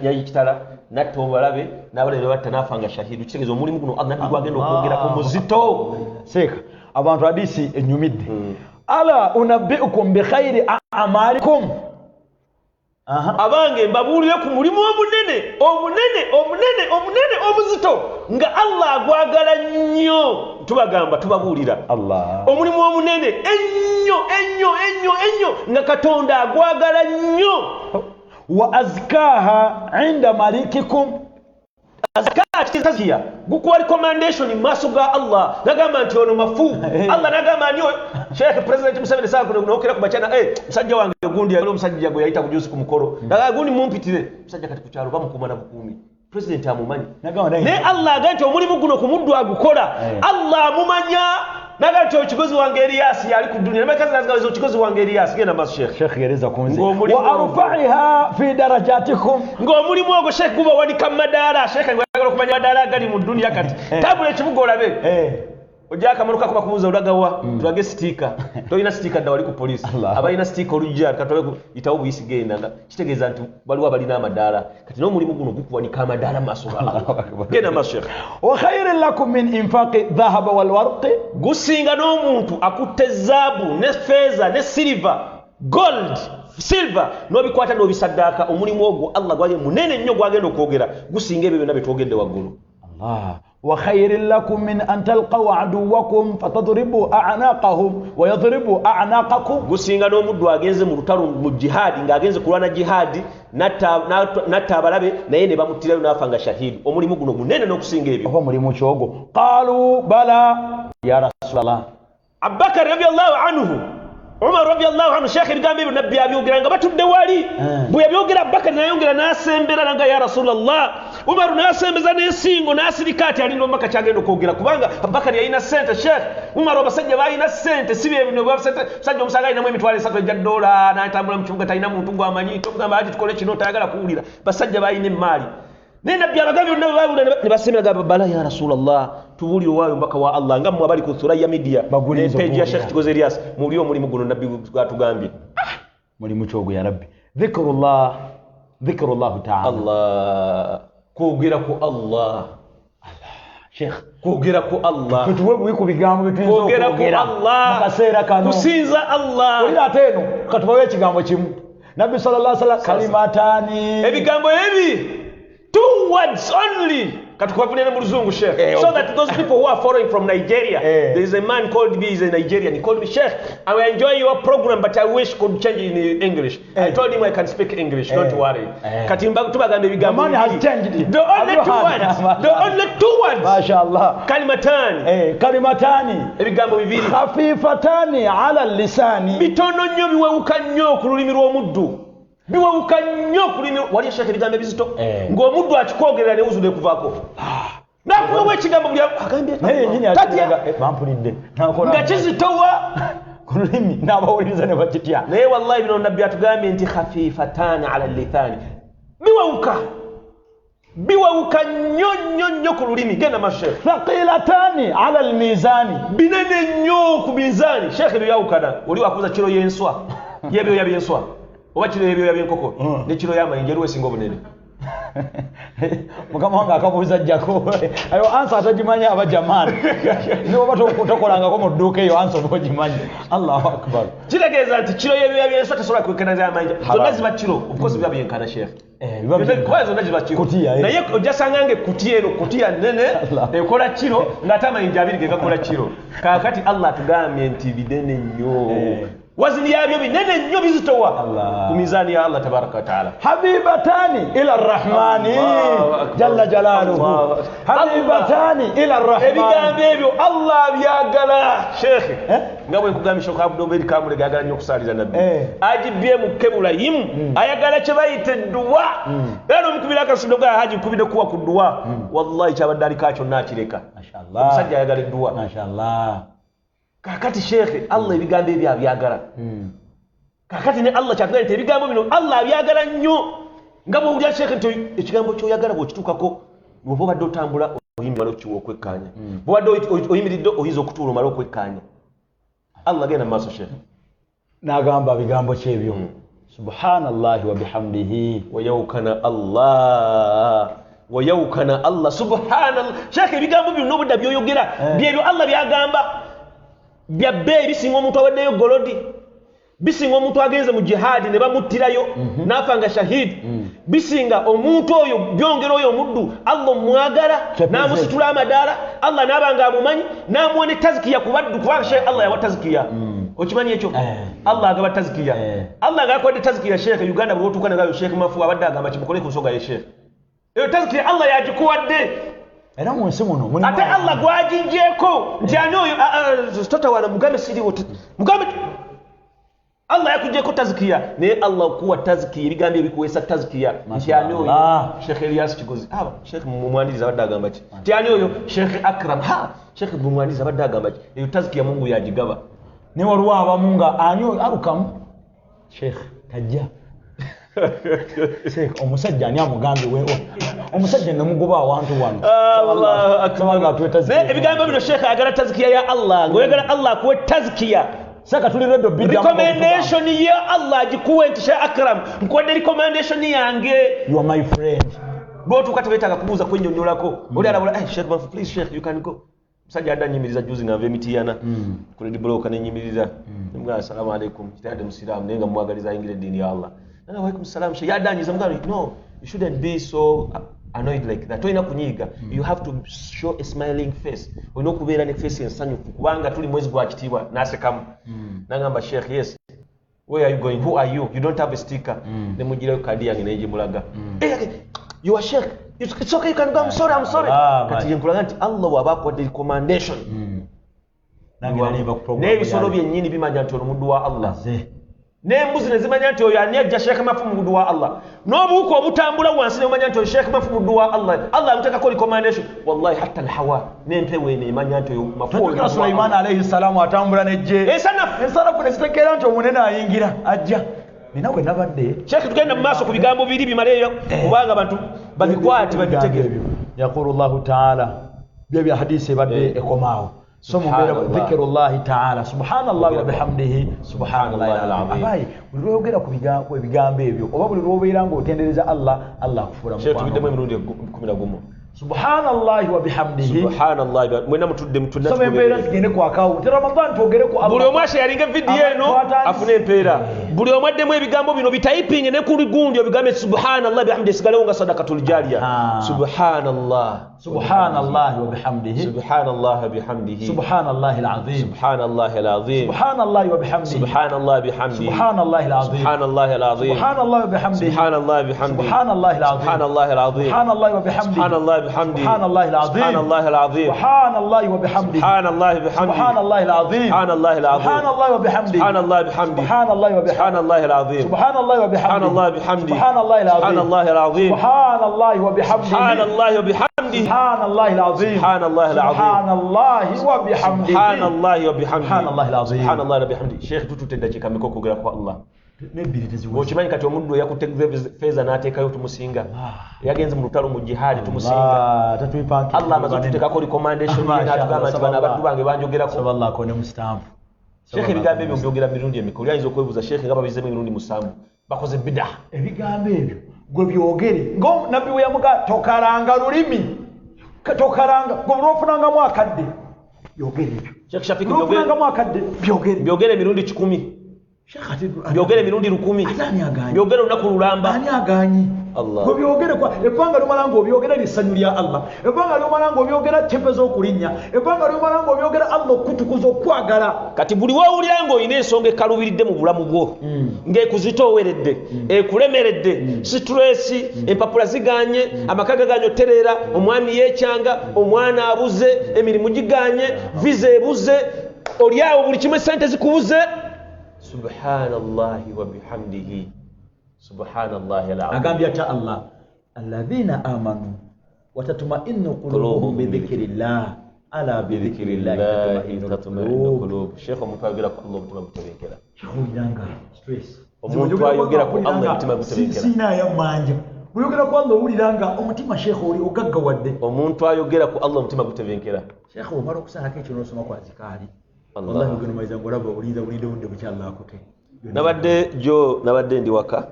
n'ekitala natta obalabe n'abalabe batta n'afanga shahidu kitegeeza omulimu guno nabbi gwagenda okwongerako muzito seeka abantu hadisi enyumidde ala unabbiukum bi khairi a'malikum abange mbabuulire ku mulimu omunene omuzito nga Allah agwagala nnyo tubagamba tubabuulira Allah omulimu omunene ennyo nga Katonda agwagala nnyo wa azkaha inda malikikum azkaha kizakia gukuwa recommendation maaso ga Allah nagamba nti ono mafu Allah nagamba nyo Sheikh President Museveni saa kunokera kubachana musajja wange gundi yalo musajja gwe yayita kujusi ku mukoro nagamba gundi mumpitire musajja kati kukyalo bamukuma na bukumi President amumanyi ne Allah agante omulimu guno ku muddu agukola Allah amumanya nagati okigozi wange Elias yali ku dunia nabakazi nazigawezo okigozi wange Elias genda maso Sheikh gereza kunzi wa arfa'iha fi darajatikum ng'omulimu ogwo Sheikh guba wadika madaala Sheikh ngwagala okumanya madaala gali mu dunia kati tabule ekibuga olabe ojja akamanuka kuba kubuuza olagawa tulage sitika toyina sitika dda wali ku polisi abalina sitika olujja katobe yitawo buyisi genda nga kitegeeza nti waliwo abalina amadaala kati n'omulimu guno gukuwanika amadaala maaso genda maaso Sheikh wa khairin lakum min infaqi dhahaba wal warqi gusinga n'omuntu akutte zaabu ne feeza ne silver gold silver n'obikwata n'obisaddaaka omulimu ogwo Allah gwaje munene nnyo gwagenda okwogera gusinga ebyo byonna betwogedde waggulu Allah wa khairin lakum min an talqaw aduwakum fatadribu a'naqahum wa yadribu a'naqakum gusinga n'omuddu agenze mu lutalo mu jihadi ng'agenze kulwana jihadi natta abalabe naye ne bamutirayo n'afanga shahidi omulimu guno munene n'okusinga ebyo oba mulimu kyogo qalu bala ya rasulallah Abubakar radiyallahu anhu Umar radiyallahu anhu Sheikh ebigambo ebyo nabbi abyogera nga batudde wali bwe yabyogera Abubakar nayongera n'asembera nanga ya Rasulullah Umar n'asembeza n'ensingo n'asirika ati alinda omubaka kyagenda okwogera kubanga Abubakar yalina ssente Sheikh Umar abasajja balina ssente si bye bino basajja omusajja alinamu emitwalo 3 ejja dola n'atambula mu kibuga talina muntu gw'amanyi togamba ati tukole kino tayagala kuwulira basajja balina emmali naye nabbi abagambi bonna babula ne basembera bala ya Rasulullah tubulire waayo mbaka wa Allah nga mmwe abali ku Thuraya Media page ya Sheikh Kigozi Elias muli omulimu guno nabbi gwatugambye mulimu kyogo ya Rabbi dhikrullah ta'ala Allah kwogera ku Allah Sheikh kwogera ku Allah tutuwe buyiku bigambo bituyinza kwogera ku Allah mukaseera kano kusinza Allah olina ateno katubawe ekigambo kimu Nabbi sallallahu alaihi wasallam kalimatani ebigambo ebi 2 words only katukuvune mu luzungu Sheikh so that those people who are following from Nigeria there is a man called me, he's a Nigerian, he called me Sheikh I enjoy your program but I wish could change in English I told him I can speak English don't worry kati tubagambe bigambo man has changed it the only 2 words mashallah kalimatani ebigambo bibiri khafifatani ala lisani bitono nnyo biwewuka nnyo ku lulimi lw'omuddu biwawuka nnyo kulimi wali Sheikh ebigambo bizito ng'omuddu akikwogerera ne uzule kuvaako nakuwa ekigambo buli agambye naye nyinyi akiraga bampulidde nga kizitowa kulimi n'abawuliriza ne bakitya naye wallahi bino nabbi atugambye nti khafifatani ala lithani biwawuka nnyo ku lulimi genda masheikh thaqilatani ala almizani binene nnyo ku mizani sheikh ebyo yawukana oli wakuza kiro y'enswa y'ebyoya by'enswa oba kiro y'ebyoya by'enkoko ne kiro y'amayinja eriwo esinga obunene mukama wange akabuuza jjako ayo ansa atagimanya aba jamani noba tokolangako mu dduuka eyo ansa oba ogimanyi allahu akbar kitegeeza nti kiro y'ebyoya by'enswa tesobola kwenkanaza amayinja zonna ziba kiro obukozi biba byenkana sheikh zonna ziba kiro naye ojasanga ekutiya eno kutiya nene ekola kiro ng'ate amayinja abiri gegakola kiro kaakati allah atugambye nti binene nnyo wazini yabyo binene nnyo bizitowa ku mizaani ya allah tabaraka wa taala habibatani ila arrahmani jalla jalaluhu habibatani ila arrahmani ebigambo ebyo allah byagala shekhe nga bwe nkugambisha okabudomberi kamule gagala nnyo okusaaliza nabbi agibbye mu kebulayimu ayagala kye bayita edduwa era n'omukubira akasudo ga haji nkubidde kuwa ku dduwa wallahi kyabadde aliko kyonna akireka omusajja ayagala edduwa mashallah kakati shekhe allah ebigambo ebyo abyagala kakati ne allah kyatugambye nti ebigambo bino allah abyagala nnyo nga bwowulira shekhe nti ekigambo kyoyagala bw'okituukako bw'oba obadde otambula oyimirira okukiwa okwekkaanya bw'obadde oyimiridde oyinza okutuula omale okwekkaanya allah genda mu maaso shekhe n'agamba bigambo kyebyo subhanallahi wa bihamdihi wayawukana allah subhanallah shekhe ebigambo bino n'obudda byoyogera byebyo allah byagamba byabbe bisinga omuntu awaddeyo golodi bisinga omuntu agenze mu jihadi ne bamuttirayo n'afa nga shahidi bisinga omuntu oyo byongera oyo omuddu allah omwagala n'amusitula amadaala allah n'abanga amumanyi n'amuwa ne tazikiya ku baddu kubanga sheekh allah yawa tazikiya okimanyi ekyo allah agaba tazikiya allah agakodde tazikiya sheekh uganda bwe wotuuka negayo sheekh mafu abadde agamba kimukole ku nsonga ye sheekh eyo tazikiya allah yagikuwadde era mu nsi muno ate allah gwaginjeeko nti ani oyo totawana mugambe siriwo mugambe allah yakugyeko tazikiya naye allah okuwa tazikiya ebigambo ebikuweesa tazikiya nti ani oyo sheekh elias kigozi sheekh mumwaniriza abadde agamba ki nti ani oyo sheekh akram sheekh mumwaniriza abadde agamba ki eyo tazikiya mungu yagigaba ne waliwo abamu nga ani oyo alukamu sheekh tajja sheekh omusajja ani amugambye omusajja namugoba awantu wano ebigambo bino sheekh ayagala tazikiya ya allah ngaoyagala allah akuwe tazikiya saka tuliredo recommendation ya allah agikuwe nti sheekh akram nkuwadde recommendation yange you are my friend bw'otuuka tebeetaaga kubuuza kwennyonnyolako oli alabula sheekh mafu please sheekh you can go musajja adda nnyimiriza juzi nga nva emitiyana ku red block nennyimiriza nemugamba assalamu alaikum kitadde musiraamu naye nga mumwagaliza ayingira eddiini ya allah alaikum salam sheekh yadanyiza mugamba no you shouldn't be so annoyed like that toyina kunyiiga you have to show a smiling face olina okubeera ne face ensanyufu kubanga tuli mwezi gwa kitiibwa n'asekamu nagamba sheekh yes where are you going who are you you don't have a sticker nemugirayo kadi yange naye gyemulaga you are sheikh it's okay you can go I'm sorry kati yenkulaga nti allah waba akuwadde recommendation n'ebisolo byennyini bimanya nti olumuddu wa allah n'embuzi ne zimanya nti oyo ani ajja sheekh mafu muddu wa allah n'obuuka obutambula wansi ne bumanya nti oyo sheekh mafu muddu wa allah allah amuteekako recommendation wallahi hatta alhawa n'empewo eno emanya nti oyo mafu sulaiman alayhi salaamu atambula nejje ensanafu ne zitegeera nti omunene ayingira ajja nina bwe nabadde sheekh tugenda mu maaso ku bigambo biri bimaleeyo kubanga abantu babikwate babitegere yaqulu llahu taala byo bya hadisi ebadde ekomaawo somubera dhikrullahi ta'ala subhanallahi wa bihamdihi subhanallahi alazim abayi uliyogera ku bigambo ebyo oba buli lwobeera ng'otendereza allah akufura mu tubiddemu emirundi 11 subhanallahi wa bihamdihi subhanallahi mwena mutudde mutunda so empeera zigende ku akawunti ramadan twogere ku buli omu asharinga vidiyo eno afune empeera buli omu addemu ebigambo bino bitayipinge ne ku ligundi obigambe subhanallahi bihamdihi sigalewo nga sadakatul jariya subhanallahi wa bihamdihi subhanallahi bihamdihi subhanallahi alazim subhanallahi alazim subhanallahi wa bihamdihi subhanallahi bihamdihi subhanallahi alazim subhanallahi alazim subhanallahi bihamdihi subhanallahi bihamdihi subhanallahi alazim subhanallahi alazim subhanallahi wa bihamdihi subhanallahi بحمده سبحان الله العظيم سبحان الله العظيم سبحان الله وبحمده سبحان الله بحمده سبحان الله العظيم سبحان الله العظيم سبحان الله وبحمده سبحان الله بحمده سبحان الله وبحمده subhanallahi alazim subhanallahi wa bihamdihi subhanallahi alazim subhanallahi wa bihamdihi subhanallahi wa bihamdihi subhanallahi alazim subhanallahi alazim subhanallahi wa bihamdihi subhanallahi wa bihamdihi subhanallahi alazim subhanallahi wa bihamdihi Sheikh tututenda kikamiko kugera kwa Allah okimanyi kati omuntu yakutte feeza n'ateekayo tumusinga yagenze mu lutalo mu jihadi tumusinga Allah amaze tuteekako recommendation n'atugamba nti bano abaddu bange banjogerako sabalako ne mustanvu Sheikh ebigambo ebyo byogera mirundi emikulu yayinza okwebuuza Sheikh nga babizemu emirundi musanvu bakoze bida ebigambo ebyo gwe byogere ngo nabbi we yamuga tokalanga lulimi tokalanga gwe olwofunangamu akadde byogere ebyo Sheikh Shafiq olwofunangamu akadde byogere emirundi 10 byogere mirundi 10 byogere olunaku lulamba ani aganyi Allah gwe byogere kwa ebbanga lyomala ng'obyogera lissanyu lya Allah ebbanga lyomala ng'obyogera tempe z'okulinnya ebbanga lyomala ng'obyogera Allah okutukuza okwagala kati buli wawulira ng'olina ensonga ekalubiridde mu bulamu bwo ng'ekuzitooweredde ekulemeredde stress empapula ziganye amaka gaganye otereera omwami yeekyanga omwana abuze emirimu giganye visa ebuze olyawo buli kimu sente zikubuze subhanallahi wa bihamdihi subhanallahi alazim agambye ata Allah alladhina amanu wa tatma'innu qulubuhum bi dhikrillah ala bi dhikrillah tatma'innu qulub Sheikh omuntu ayogera ku Allah omutima gutebenkera chulanga stress omuntu ayogera ku Allah omutima gutebenkera sina yamanja buyogera ku Allah owuliranga omutima Sheikh oli ogaggawadde omuntu ayogera ku Allah omutima gutebenkera Sheikh omala okusalako ekyo n'osoma kwa zikali wallahi gino maiza ngolaba olinza bulinde wunde bukyallaakote nabadde ndi waka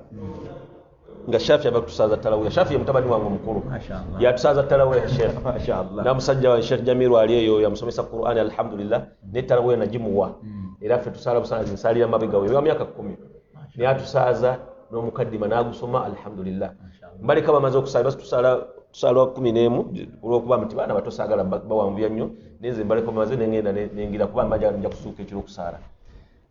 nga Shafi abakutusaza tarawih Shafi mutabani wangu omukulu yatusaza tarawih Sheikh mashaallah na musajja wa Sheikh Jamiru aliyeyo yamusomesa Qur'an alhamdulillah ne tarawih najimuwa era fe tusala busanzi nsali ya mabega we wa myaka 10 ne atusaza no mukaddima nagusoma alhamdulillah mbali kama mazo kusala tusala 11 olwokuba mutibana batosagala bawambuya nnyo neze mbali kama maze nengenda nengira kuba maja nja kusuka ekiro kusala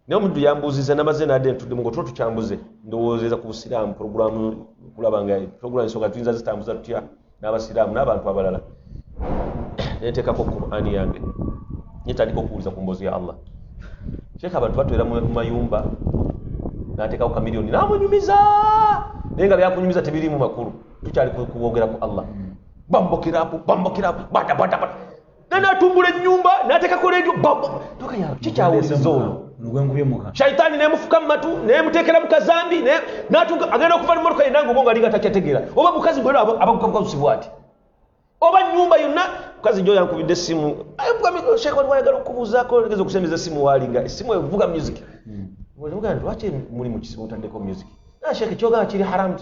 Niyo muddu yambuziza namaze nade ntudde mu goto tukyambuze ndowozeza ku Busiraamu programu kulabanga programu ensonga tuyinza zitambuza tutya n'Abasiraamu n'abantu abalala neteekako Qur'ani yange nyetandika okuwuliza ku mboozi ya Allah Sheikh abantu batwera mu mayumba n'ateekako kamiliyoni n'amunyumiza naye nga byakunyumiza tebiri mu makulu tukyali kuwogera ku Allah bambokirapo bada n'atumbula ennyumba n'ateekako radio tokaya kikyawuliza ono Shaitani nemufuka matu nemutekera mukazambi natunga agenda okuva mu motoka yendango bonga linga takyategera oba mukazi bwera abakukabuka usibwati oba nyumba yonna mukazi njo yankubidde simu ayobuga Sheikh wali wayagala okubuzaako legezo kusembeza simu walinga simu evuga music ngoja ndo ache muri mu kisimu tandeko music na Sheikh kyoga kiri haram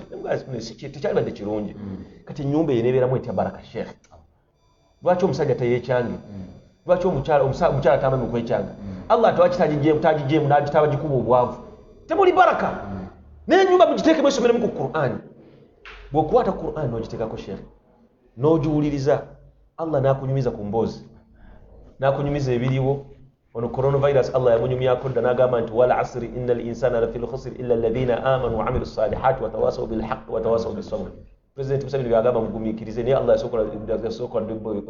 tekyali badde kirungi kati nyumba yenebeeramu etya baraka Sheikh lwaki omusajja tayecyange lwaki omukyala tamba mu kwecyanga Allah tawakitaji n'agitaba gikuba obwavu temuli baraka n'ennyumba mugiteeke mwesomere mu Qur'an bw'okwata Qur'an n'ogiteekako Sheikh n'ogiwuliriza Allah n'akunyumiza ku mboozi n'akunyumiza ebiriwo ono coronavirus Allah yamunyumyako dda n'agamba nti wal asri innal insana lafil khusr illa alladhina amanu wa amilu salihati wa tawasaw bil haqqi wa tawasaw bis sabr President Museveni byagamba mugumiikirize naye Allah yasokola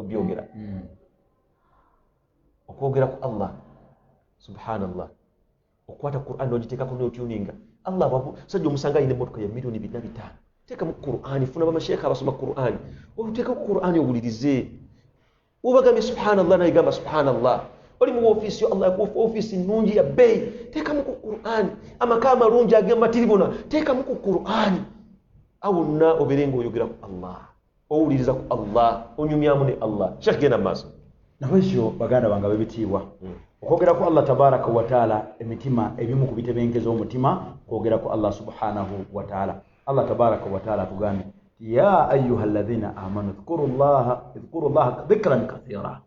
byogera okwogera ku Allah subhanallah okwata Qur'an n'ogiteekako n'otuninga Allah sajja omusanga alina emmotoka ya miliyoni 4 teeka mu Qur'an funa bamasheekha abasoma Qur'an oteeka ku Qur'an owulirize obagambye subhanallah naye gamba subhanallah oli mu office yo Allah yakuwa office nnungi ya bei teeka mu Qur'an amaka amalungi ag'amatiribona teeka mu Qur'an awonna oberenga oyogera ku Allah owuliriza ku Allah onyumyamu ne Allah Sheikh genda maaso nabwekyo baganda bange bebitiibwa okwogera ku Allah tabaraka wa taala emitima ebimu ku bitebenkeza omutima kwogera ku Allah subhanahu wa taala Allah tabaraka wa taala tugambye ya ayuha alladhina amanu dhkuru llaha dhikran kathira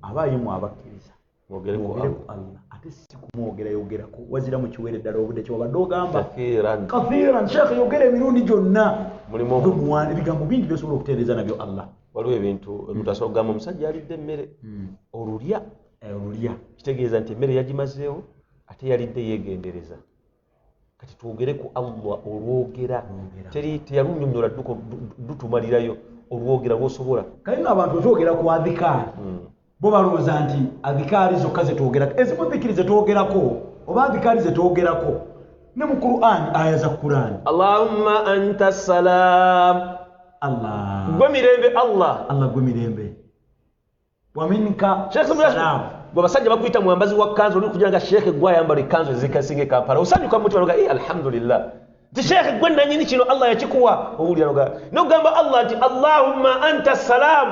abayimu abakkiriza mwogere ku Allah ate si kumwogera yogerako wazira mu kiwere ddala obudde kyobadde ogamba kathiran Sheikh yogera emirundi gyonna mulimu ebigambo bingi byosobola okutereeza nabyo Allah waliwo ebintu mutasobola okugamba omusajja alidde emmere olulya kitegeeza nti emmere yagimazeewo ate yalidde yeegendereza kati twogere ku Allah olwogera teyalunyonnyola dutumalirayo olwogera lwosobola kale n'abantu twogera ku adhikaari bo balowooza nti adhikaari zokka zetwogerako ezimu dhikiri zetwogerako oba adhikaari zetwogerako ne mu Qur'an aya za Qur'an Allahumma anta salam Allah gwe mirembe Allah gwe mirembe wa minka Sheikh salam gwe basajja bakuyita mwambazi wa kanzu oli kujanga Sheikh gwe ayambala kanzu zikasinge Kampala usanyuka mutu baloga alhamdulillah ti Sheikh gwe nanyini kino Allah yakikuwa owulira no gamba Allah nti Allahumma anta salam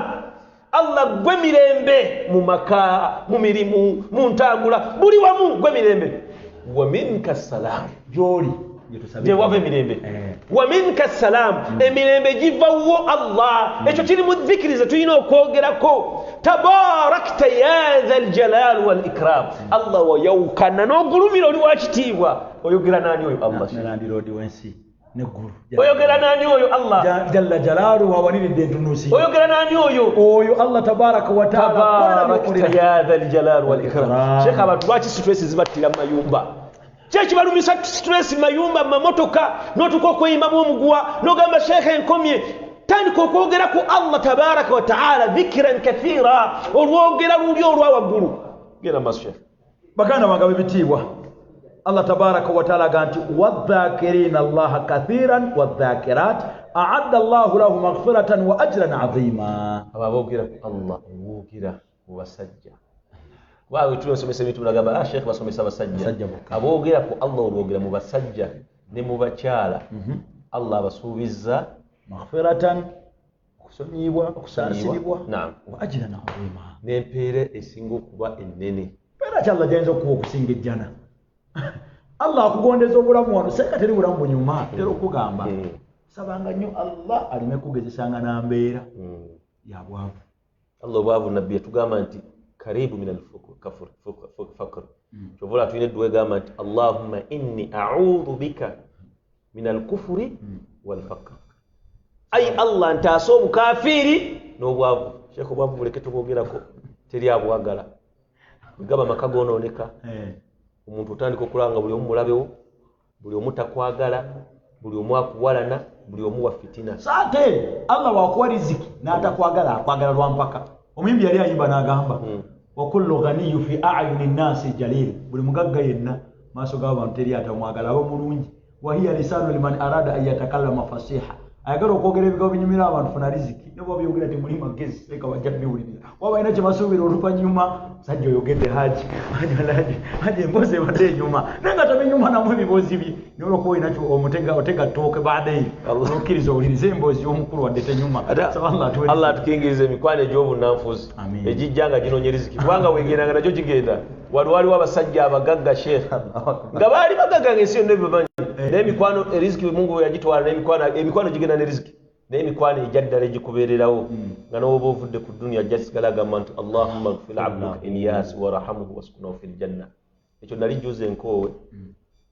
Allah gwe mirembe mu maka mu mirimu mu ntambula buli wamu gwe mirembe wa minka salam joli je wave mirembe wa minka salam emirembe givawo Allah ekyo kiri mu dhikrize tuyina okwogerako tabarakta ya dhal jalal wal ikram Allah wa yawkana n'ogulumira oli wakitiibwa oyogera nani oyo Allah nalandirodi wensi neguru oyogera nani oyo Allah jalla jalalu wa walidde ntunusi oyogera nani oyo Allah tabaraka wa taala tabarakta ya dhal jalal wal ikram Sheikh abantu lwaki stress zibatira mu mayumba Chechi balumisa stress mayumba mamotoka notuko kuyimba mu mugwa nogamba Sheikh enkomye tani kokwogera ku Allah tabaraka wa taala dhikran kathira olwogera luli olwawagulu gera masheikh baganda bangabe bitibwa Allah tabaraka wa taala ganti wadhakirina Allah kathiran wadhakirat a'adda Allah lahu maghfiratan wa ajran 'azima ababogera ku Allah wogera kubasajja wawe tulosomesa bitu nagamba Sheikh basomesa basajja abogera ku Allah olwogera mu basajja ne mu bakyala Allah basuubiza maghfiratan kusanyibwa naam wa ajran 'azima n'empeera esinga okuba ennene pera kyalla jenzo kuba okusinga ejjana Allah akugondeza obulamu wano seka teri bulamu bunyuma tero okugamba sabanga nnyo Allah alime kugezesanga nambeera ya bwavu Allah bwavu nabbi tugamba nti karibu min al-fakr chovola tuine duwe gamba nti Allahumma inni a'udhu bika min al-kufri wal-fakr ay Allah ntaso mukafiri n'obwavu Sheikh obwavu buleke tubogerako teri abwagala gaba makagono oneka omuntu utandika okulanga buli omu mulabewo buli omu takwagala buli omu akuwalana buli omu wa fitina sate Allah wakuwa riziki n'atakwagala akwagala lwampaka omuyimbi yali ayimba n'agamba wa kullu ghaniyu fi a'yuni nnasi jalil buli mugagga yenna maaso g'abantu teri atamwagala abo mulungi wa hiya lisanu liman arada an yatakallama fasiha ayagala okwogera ebigambo binyumira abantu funa riziki ne bwo byogera ti muli magezi leka bajja biwulirira waba ina kye basuubira oluvannyuma sajja oyogedde haji embozi ebadde enyuma naye nga tabinyuma namu ebibozi bye naye olwokuba olina otega ttooke baadayi okkiriza owulirize emboozi y'omukulu wadde tenyuma Allah atukingiriza emikwano egy'obunnanfuuzi egijja nga ginoonye riziki kubanga wegendanga nagyo gigenda waliwo abasajja abagagga Sheikh nga baali bagagga ng'ensi yonna ebibamanyi n'emikwano eriziki Mungu yagitwala n'emikwano gigenda ne riziki naye emikwano ejaddala egikubeererawo nga n'oba ovudde ku dunya jasigala agamba nti Allahumma ighfir abduka Ilyas warahamuhu waskunahu fil janna ekyo nali juze enkoowe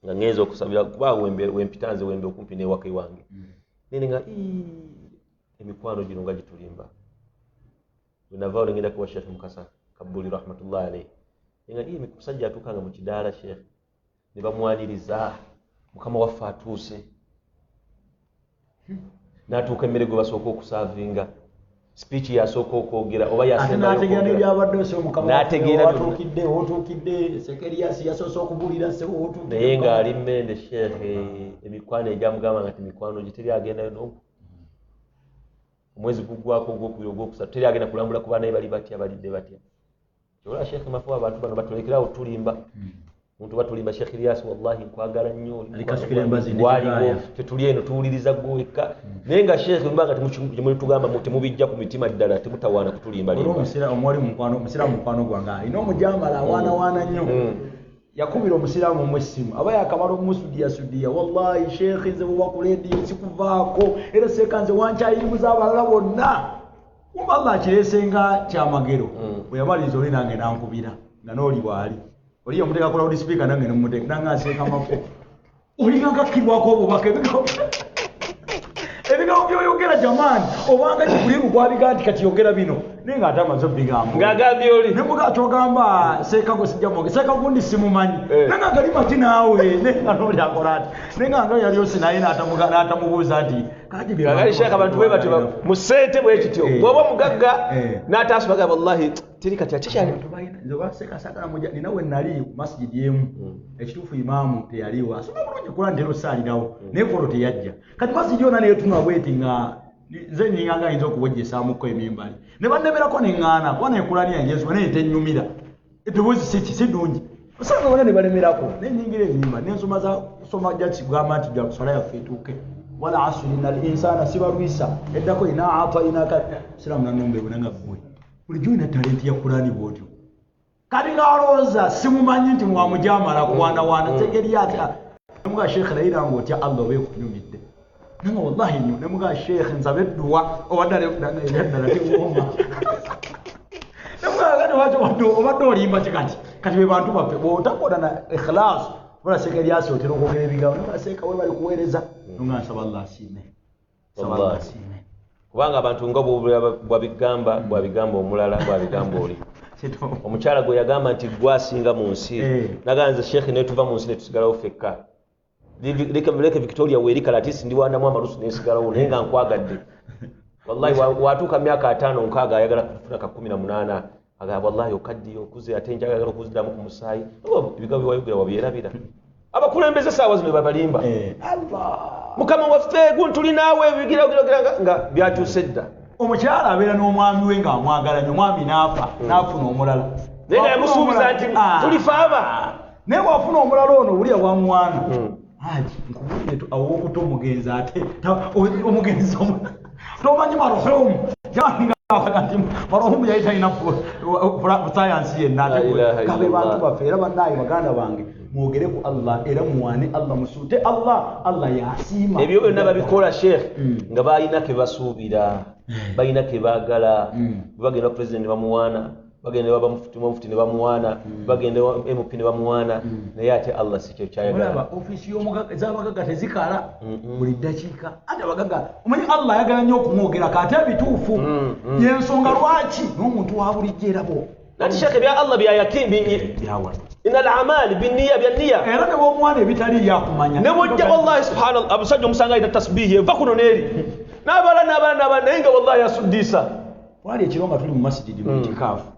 nga ngenza okusabira kuba wempitanze wembe okumpi n'ewaka ewange nene nga emikwano gino nga gitulimba wenava olengenda kuwa Sheikh Mukasa Kabuli rahmatullahi alayhi nga musajja atuukanga mu kidaala Sheikh ne bamwaniriza mukama waffe atuuse n'atuuka emmere gwe basooka okusavinga speech yasooka okwogera oba yasennategera n'ebyabadde ose mukama otuukidde Sekeriasi yasoose okubuulira se otuukidde naye ng'ali mmende Sheikh emikwano egyamugamba nga ti mikwano gye teri agendayo n'ogu omwezi guggwako ogwokubiri ogwokusatu teri agenda kulambula ku baana be bali batya balidde batya kyobola Sheikh mafuwa abantu bano batulekerawo tulimba muntu batulimba Sheikh Ilyas wallahi nkwagala nnyo waliwo tetuli eno tuwuliriza gweka naye nga Sheikh mbanga temutugamba temubijja ku mitima ddala temutawaana kutulimba omusiraamu mukwano gwange alina omujamala awaanawaana nnyo yakubira omusiraamu omwessimu aba yakamala omusudiya wallahi Sheikh nze bwe bakuleediyo sikuvaako era seeka nze wankyayirimuza abalala bonna Allah akireesenga kyamagero bwe yamaliriza oli nange nankubira nga n'oli waali oli omuteeka ku loud speaker nange n'omuteeka nange aseeka mako oli nga kakkibwako obubaka ebigambo by'oyogera yogera jamani obanga kikulimu kwabiga nti kati yogera bino nenga atamaze bigambo ngagambye oli nemuga kyogamba sekago sijjamoge sekagundi simumanyi nenga gali mati naawe nenga noli akolati nenga nga yali osinaye n'atamubuuza nti kagali shaka abantu bwe bati musente bwe kityo bwoba mugagga n'ataasubaga wallahi tiri kati akyali nze baseka sagala moja ninawe nali masjidi emu ekituufu imaamu teyaliwo asoma bulungi Kurani tero saalirawo naye kolo teyajja kati masjidi yonna naye tunula bweti nga nze ninganga ayinza okuwejjesaamuko emimbali ne bannemerako neŋŋaana kuba naye Kurani yange ensoma naye tennyumira eddoboozi si ddungi osanga bona ne balemerako naye ningira emimba n'ensoma za kusoma jakigamba nti ja kusala yaffe etuuke wala asri innal insana sibalwisa eddako ina atainaka siramu nanombe bunanga gwe bulijjo ina talenti ya Kurani bwotyo kati ng'alowooza simumanyi nti mwamujamala kuwaanawaana tegeri atya nemuga sheekhe layira ng'otya Allah oba ekunyumidde nanga wallahi nnyo nemuga sheekhe nsabe edduwa obaddala tiwoma nemuga obadde olimba kati be bantu baffe bw'otakola na ikhilaasi wala seeka eryasi otera okwogera ebigambo nemuga seeka we bali kuweereza nonga nsaba Allah asiime kubanga abantu nga bwabigamba omulala bwabigamba oli omukyala gwe yagamba nti gwasinga mu nsi naganze sheekhe netuva mu nsi netusigalawo fekka leke Victoria weerikala ati ndiwandamu amalusu nesigalawo naye nga nkwagadde wallahi watuuka myaka 5-6 ayagala kufuna ka 18 agamba wallahi okaddiyo okuze ate njagala okuziddamu ku musaayi ebigambo byewayogera wabyerabira abakulembeze saawa zino babalimba mukama waffe guntuli naawe bigira nga byakyuse dda omukyala abeera n'omwami we ng'amwagala nnyo omwami n'afa n'afuna omulala naye nga yamusuubiza nti tulifaaba naye bw'afuna omulala ono buliya bwamwana haji nkubulire awokuta omugenzi ate omugenzi tomanyi maruhumu kati maruhumu yali talina sayansi yenna kabe bantu baffe era bannaye baganda bange mwogere ku Allah era muwane Allah musuute Allah yasiima ebyo byonna babikola sheekh nga balina ke basuubira balina ke baagala bagenda president bamuwaana bagenda baba mufti ne bamuwaana bagenda MP ne bamuwaana naye ate Allah si kyo kyayagala olaba ofisi y'omugagga z'abagagga tezikala buli ddakiika ate abagagga omanyi Allah ayagala nnyo okumwogera kate ebituufu yensonga lwaki n'omuntu wa bulijjo erabo nati sheekh bya Allah bya yakimbi inal amali binniya bya nniya era ne bw'omwana ebitali yakumanya ne bw'ojja wallahi subhanallah abusajja omusanga ayina tasbihi eva kuno n'eri n'abala naye nga wallahi yasuddiisa wali ekiro nga tuli mu masjidi mu itikaafu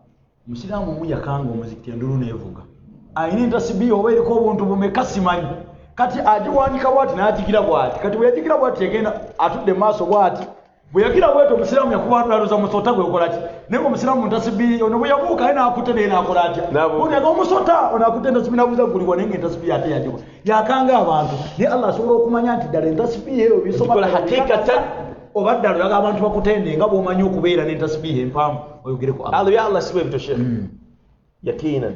Musiraamu omu yakanga omuzikiti endulu neevuga ayina entasibihi oba eriko obuntu bumeka simanyi kati agiwanika bwati n'agigira bwati kati bwe yagigira bwati yagenda atudde mu maaso bwati bwe yagira bwati omusiraamu yakubandaluza musota gwe kola ki naye omusiraamu mu ntasibihi ono bwe yabuuka aye n'akutte naye n'akola atya onaga omusota ono akutte entasibihi n'abuuza guliwa naye ng'entasibihi ate yagiwa yakanga abantu naye Allah asobola okumanya nti ddala entasibihi eyo bisoma hakikatan oba ddala oyaga abantu bakutende nga bw'omanyi okubeera n'entasibihi empanvu oyogere ku Allah ya Allah siwe bito sheikh yakinan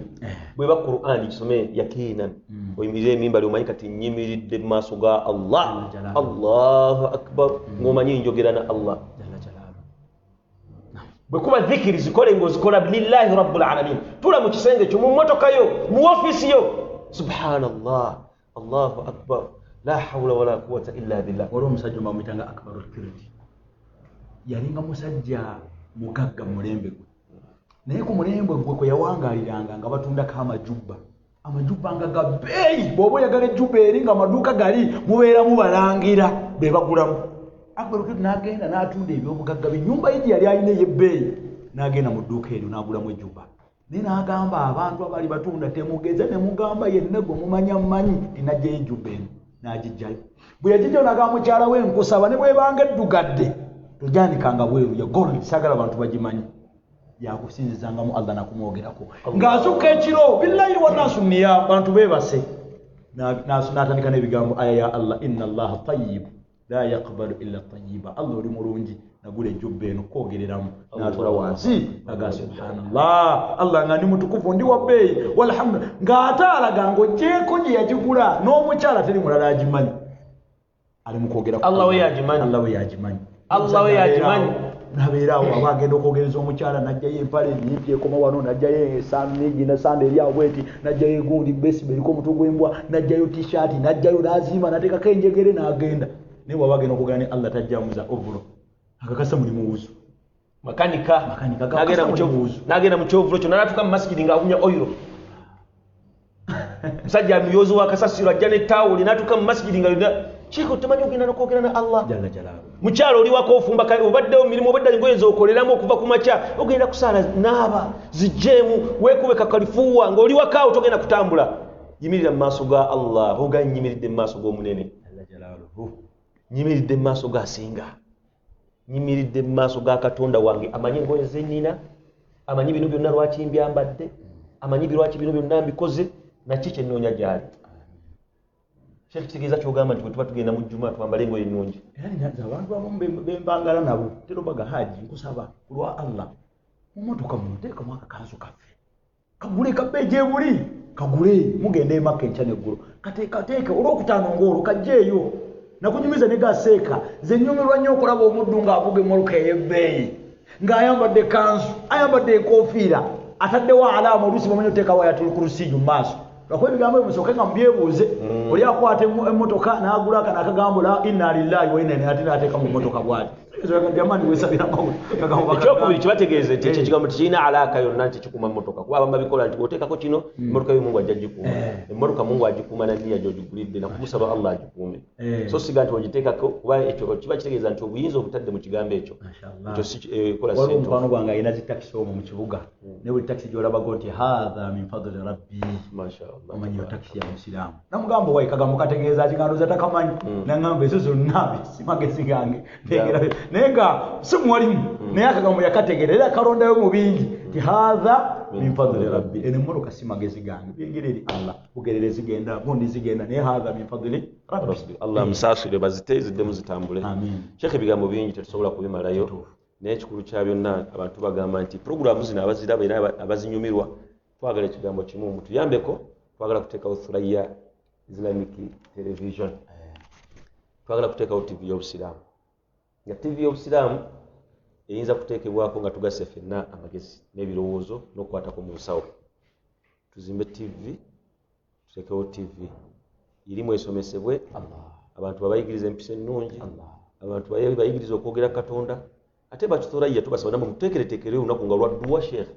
bwe ba Qur'an kisome yakinan oyimirire emimbali omanyi kati nyimiridde maaso ga Allah Allahu akbar ngomanyi njogera na Allah bwe kuba dhikiri zikole ngozikola lillahi rabbil alamin tula mu kisenge kyo mu motoka yo mu office yo subhanallah Allahu akbar la hawla wala quwwata illa billah wali omusajja bamuyitanga akbarul kiriti yalinga musajja mugagga mulembe gwe naye ku mulembe gwe kwe yawangaaliranga nga batundako amajubba nga ga bbeeyi bw'oba oyagala ejjubba eri nga amaduuka gali mubeeramu balangira be bagulamu akbarul kiriti n'agenda n'atunda ebyobugagga bye ye gye yali alina ey'ebbeeyi n'agenda mu dduuka eryo n'agulamu ejjubba naye n'agamba abantu abali batunda temugeze ne mugamba yenna gwe mumanyi tinajjayo ejjubba eno n'agijjayo bwe yagijjayo n'agamba mukyala we nkusaba ne bw'ebanga eddugadde tojanikanga bweru ya gold sagala abantu bagimanyi yakusinzizangamu Allah nakumwogerako ng'azukka ekiro billahi wa nasu niya bantu bebase n'atandika n'ebigambo aya ya Allah inna Allaha tayyib la yaqbalu illa tayyiba Allah oli mulungi nagula ejjubba eno kwogereramu n'atula wansi aga subhanallah Allah nga ndi mutukufu ndi wa bbeeyi walhamdu ng'ate alaga ng'oggyeko gye yagigula n'omukyala teri mulala agimanyi ali mu kwogera Allah we yagimanyi Allah we yagimanyi nabeerawo aba agenda okwogereza omukyala najjayo empale nyimpye ekoma wano najjayo sanda eri awo bweti najjayo egundi besibe eriko omutwe gw'embwa najjayo t-shirt najjayo n'azimba nateekako enjegere n'agenda ne wabagena okugana ne Allah tajjamuza ovulo akakasa mulimu wuzu makanika nagenda mu kyovulo kyo n'atuuka mu masjidi ng'akunya oil musajja amyozo wakasasiro ajja ne tawuli n'atuuka mu masjidi nga Chiko temanyi ogenda n'okwogera na Allah jalla jalaalu mukyalo oli wako ofumba obaddewo mirimu obadde ngoye z'okoleramu okuva ku makya ogenda kusaala naaba zijjeemu weekube kakalifuuwa ng'oli wakaawo togenda kutambula yimirira mu maaso ga Allah oga nyimiridde mu maaso g'omunene jalla jalaaluhu nyimiridde mu maaso ga Singa nyimiridde mu maaso ga Katonda wange amanyi engoye ze nnina amanyi bino byonna lwaki mbyambadde amanyi lwaki bino byonna mbikoze naki kye nnoonya gy'ali Sheikh kitegeeza kyogamba nti bwe tuba tugenda mu Juma twambale engoye ennungi era nyanza abantu abamu bembangala nabo terobaga haji nkusaba kulwa Allah mu motoka muteekamu akakanzu kaffe kagule kabbe gye buli kagule mugende emaka enkya neggulu kateeka olwokutaano ng'olwo kajjeeyo nakunyumiza ne gaseeka ze nnyumirwa nnyo okulaba omuddu ng'avuga emmoloka ey'ebbeeyi ng'ayambadde kanzu ayambadde enkofiira ataddewo alaama oluusi bamanyi oteekawo ayatul kursiyu mu maaso lwakuba ebigambo bimusooke nga mubyebuuze oli akwata emmotoka n'agula kana akagambo la inna lillahi wa inna ilaihi ate n'ateeka mu mmotoka bw'ati jamani wesabira ekyokubiri kibategeeze nti ekyo ekigambo tekirina alaaka yonna nti kikuma mmotoka kuba abamu babikola nti oteekako kino emmotoka yo Mungu ajja gikuuma emmotoka Mungu agikuuma na nniya gy'ogigulidde nakumusaba Allah agikuume so siga nti ogiteekako kuba ekyo kiba kitegeeza nti obuyinza obutadde mu kigambo ekyo ekyo sikola waliwo omukwano gwange alina zitakisi omwo mu kibuga ne buli takisi gy'olabago nti hadha min fadli rabbi omanyi yo takisi ya musiraamu namugamba wayi kagambo kategeeza kigandoza takamanyi nangamba ezo zonna simagezi gange naye nga si mwalimu naye akagambo yakategeera era kalondayo mu bingi ti hadha min fadli rabbi eno emmoloka si magezi gange byengeri eri Allah bugerere zigenda bundi zigenda naye hadha min fadli rabbi Allah musaasire bazite ziddemu zitambule Sheikh ebigambo bingi tetusobola kubimalayo naye ekikulu kya byonna abantu bagamba nti programu zino abaziraba era abazinyumirwa twagala ekigambo kimu mutuyambeko twagala kuteekawo Thuraya Islamic Television twagala kuteekawo TV y'obusiraamu nga TV y'obusiraamu eyinza kuteekebwako nga tugase ffenna amagezi n'ebirowoozo n'okukwatako mu nsawo tuzimbe TV tuteekewo TV irimu esomesebwe abantu babayigiriza empisa ennungi abantu bayigiriza okwogera Katonda ate bakithoraiya tubasaba namwe muteekereteekere olunaku nga lwa dduwa Sheikh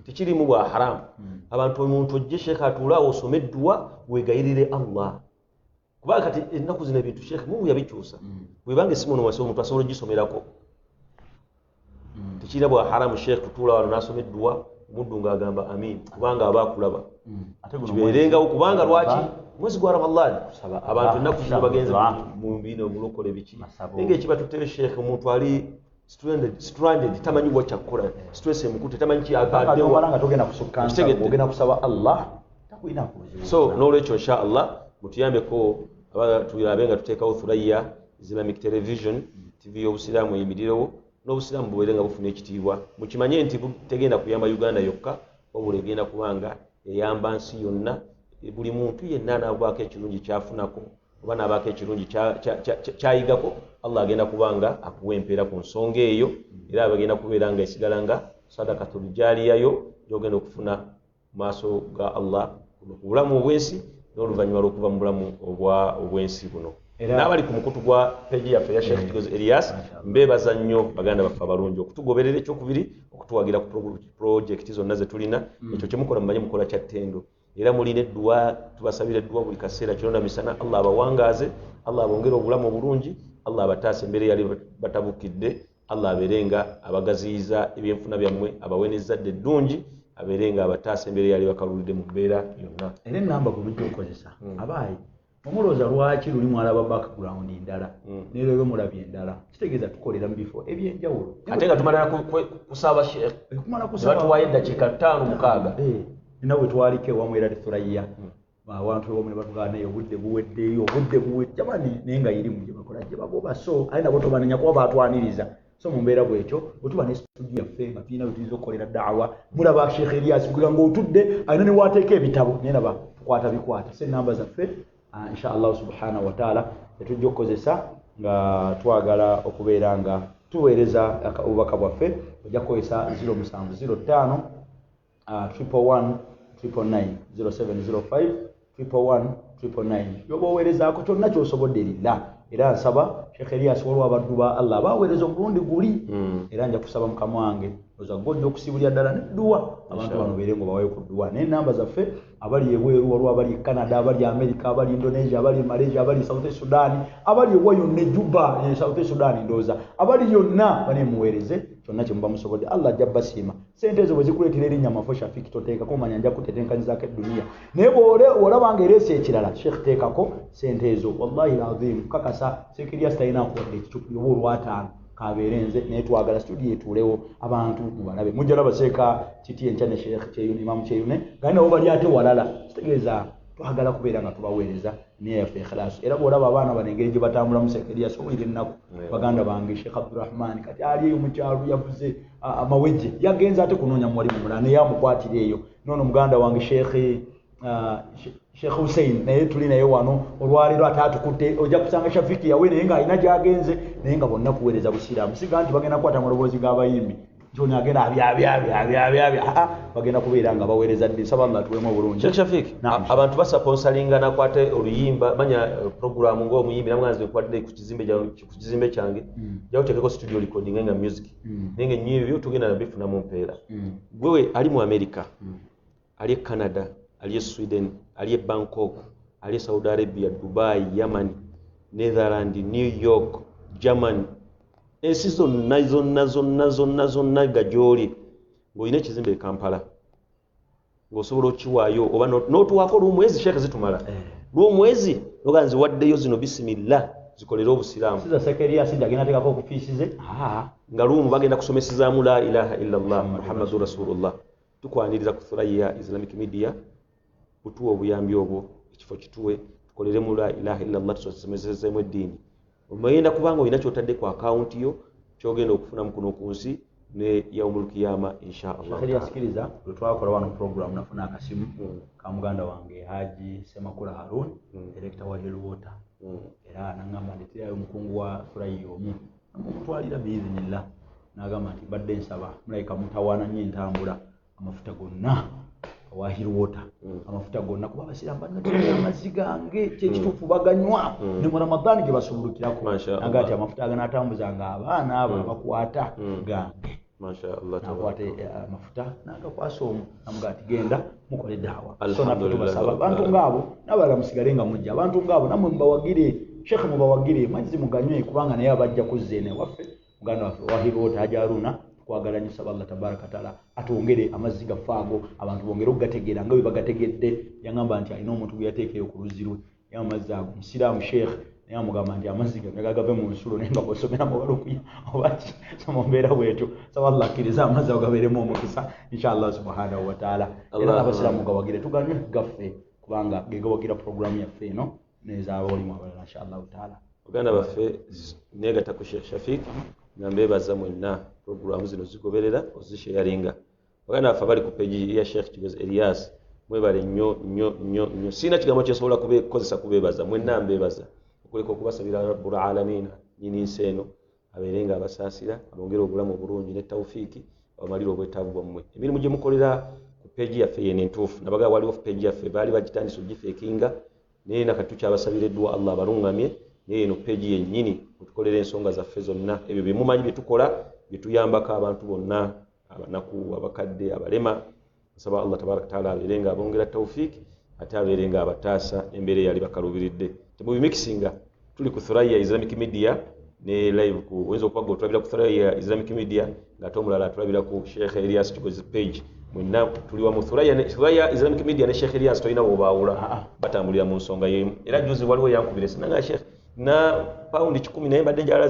tikirimu bwa haramu abantu omuntu ojje Sheikh atuulaawo osome dduwa weegayirire Allah kuba kati ennaku zino ebintu Sheikh Mungu yabikyusa bwebanga esimu ono wase omuntu asobola ogisomerako tekirina bwa haramu Sheikh tutuula wano n'asoma edduwa omuddu ng'agamba amin kubanga aba akulaba kibeerengawo kubanga lwaki mwezi gwa Ramadhan abantu ennaku zino bagenze mu bino mulokole biki naye ekiba tutere Sheikh omuntu ali stranded tamanyi bwakyakukola stress emukute tamanyi kyagenda togenda kusukkansa ogenda kusaba Allah takulina kuzibu so n'olwekyo insha Allah mutuyambeko tulabe nga tuteekawo Thuraya Islamic Television TV y'obusiraamu eyimirirewo n'obusiraamu bubeere nga bufuna ekitiibwa mukimanye nti tegenda kuyamba Uganda yokka wabula egenda kubanga eyamba nsi yonna buli muntu yenna anaavaako ekirungi kyafunako oba n'abaako ekirungi kyayigako Allah agenda kubanga akuwa empeera ku nsonga eyo era bagenda kubeera nga esigala nga sadakatul jaaliyayo gy'ogenda okufuna mu maaso ga Allah ku bulamu obwensi n'oluvannyuma lw'okuva mu bulamu obwensi buno n'abali ku mukutu gwa peegi yaffe ya Sheikh Kigozi Elias mbeebaza nnyo baganda baffe abalungi okutugoberera ekyokubiri okutuwagira ku projekiti zonna ze tulina ekyo kyemukola mumanyi mukola kya ttendo era mulina edduwa tubasabira edduwa buli kaseera kiro na misana Allah abawangaaze Allah abongere obulamu obulungi Allah abataase embeera yali batabukidde Allah abeerenga abagaziyiza ebyenfuna byammwe abawe n'ezzadde eddungi abeerenga abataase embeera yali bakalulidde mu mbeera yonna era ennamba gwe mujja okukozesa abaayi omulowooza lwaki luli mwalaba background ndala neerero mulabye endala kitegeeza tukolera mu bifo ebyenjawulo ate nga tumalira kusaba Sheikh batuwayo eddakiika 5-6 nawe twaliko ewamu era Thuraya abantu ewamu ne batugana naye obudde buweddeyo jamani naye nga irimu gye bakola gye bagoba so ali nabo tobanenya kuba batwaniriza so mu mbeera bwekyo bwetuba ne studio yaffe nga tulina bwe tuyinza okukolera daawa mulaba Sheikh Elias kugira ng'otudde alina ne waateeka ebitabo naye naba bikwata se namba zaffe insha Allah subhanahu wa ta'ala tetujja okukozesa nga twagala okubeera nga tuweereza obubaka bwaffe ojja kukozesa 0705 111 999 0705 111 999 yoba oweerezaako kyonna ky'osobodde lilla era nsaba Sheikh Elias waliwo abaddu ba Allah baweereza omulundi guli era nja kusaba mukama wange oza gojja okusibulya ddala nedduwa abantu bano beere ngo bawayo ku dduwa naye namba zaffe abali ebweru waliwo abali Canada abali America abali Indonesia abali Malaysia abali South Sudan abali ewa yonna Juba South Sudan ndooza abali yonna banemuweereze kyonna kye muba musobodde Allah ajja basiima sente ezo bwe zikuleetera erinnya Mafo Shafiki toteekako omanya nja kutetenkanyizaako eddunia naye bw'olabanga ereesa ekirala Sheikh teekako sente ezo wallahi alazim kakasa Sheikh Elias talina akuwadde ekicupa oba olwataano kabeerenze naye twagala studio etuulewo abantu mubalabe mujja laba seeka kiti enkya ne Sheikh Kyeyune Imam Kyeyune nga nabo bali ate walala kitegeeza twagala kubeera nga tubaweereza niye yaffe ikhlaas era bw'olaba abaana bano engeri gye batambulamu Sheikh Elias owulira ennaku baganda bange Sheikh Abdurrahman kati ali eyo mu kyalo yavuze amawejje yagenza ate kunoonya muwalimu mulala naye amukwatira eyo noono muganda wange Sheikh Hussein naye tuli naye wano olwaliro atatukutte ojja kusanga Shafiki yawe naye nga alina gy'agenze naye nga bonna kuweereza busiraamu siga nti bagenda kukwata amaloboozi g'abayimbi nti agenda abyabya bagenda kubeera nga baweereza ddi nsaba Allah tuwemu obulungi. Sheikh Shafiki abantu basponsoringa nakwate oluyimba manya programu ng'omuyimbi namwanzi ekwadde ku kizimbe kyange jawutekeko studio recording nga music nenge nyibyo tugenda nabifuna mu mpeera gwewe ali mu America ali Canada ali Sweden ali Bangkok ali Saudi Arabia Dubai Yemen Netherlands New York Germany ensi zonna gajoli ng'olina ekizimbe Kampala ng'osobola okiwaayo oba n'otuwaako olw'omwezi Sheikh zitumala lw'omwezi noganzi waddeyo zino bisimillah zikolera obusiraamu siza sekeria sija agenda tekako okufiisize nga lumu bagenda kusomesezaamu la ilaha illallah Muhammadur Rasulullah tukwaniriza ku Thuraya Islamic Media butuwa obuyambi obwo ekifo kituwe tukolere mu la ilaha illallah tusomesezemu eddiini omuyenda kubanga olina kyotadde ku account yo kyogenda okufuna mukuno ku nsi ne yaumul qiyama inshallah. Sekeria sikiriza lutwakola wano program nafuna akasimu ka muganda wange Haji Semakula Harun director wa Helwater era nangamba ndetirayo omukungu wa Thuraya omu namutwalira biizinillah n'agamba nti badde nsaba mulayika mutawaana nnyo entambula amafuta gonna wa Helwater amafuta gonna kuba basiraamu banatera amazzi gange kyekituufu baganywa ne mu Ramadani gye basubulukirako agati amafuta aganatambuzanga abaana abo bakwata gange mashaallah nakwate amafuta nagakwasa omu namugati genda mukole daawa so natubasaba abantu ngabo nabala musigalenga mujja abantu ngabo namwe mbawagire Sheikh mubawagire mazzi muganywe kubanga naye abajja kuzene waffe muganda waffe wa Helwater ajaruna kwagala nyisa Allah tabaraka taala atongere amazzi gafaago abantu bongere okugategeera nga bwe bagategedde yangamba nti alina omuntu gwe yateekeyo ku luzirwe yamazzi ago musiraamu Sheikh naye amugamba nti amazzi gagave mu nsulo naye nga bw'osomera mu balukuya oba soma mbeera bwetyo saba Allah akkiriza amazzi ago gabeeremu omukisa inshallah subhanahu wa taala era n'abasiraamu gawagire tuganywe gaffe kubanga gegawagira programu yaffe eno n'ezaabalimu abalala inshallah taala Uganda baffe negata ku Sheikh Shafiki nambebaza mwenna programu zino zigoberera ozisharinga Uganda baffe bali ku page ya Sheikh Elias mwebale nnyo sina kigambo kyesobola kubekozesa kubebaza mwenna mbebaza okuleka okubasabira Rabbul Alamin nyini nseno abeerenga abasaasira abongera obulamu obulungi ne tawfiiki abamalira obwetaavu bwammwe emirimu gye mukolera ku page yaffe yene entuufu nabaga waliwo page yaffe baali bagitandisa ogifeekinga naye nakati tukyabasabira eddwa Allah abalungamye naye eno page yennyini mutukolera ensonga zaffe zonna ebyo bye mumanyi bye tukola bye tuyambako abantu bonna abanaku abakadde abalema nsaba Allah tabaraka taala abeerenga abongera tawfiiki ate abeerenga abataasa embeera eyali bakalubiridde temubimikisinga tuli ku Thuraya Islamic Media ne live ku wenzo okwago tulabira ku Thuraya Islamic Media ngate omulala tulabira ku Sheikh Elias Kigozi page mwenna tuli wa mu Thuraya Islamic Media ne Sheikh Elias toyina bobawula batambulira mu nsonga yemu era juzi waliwo yankubire sinanga Sheikh na paundi 10 naye badde njala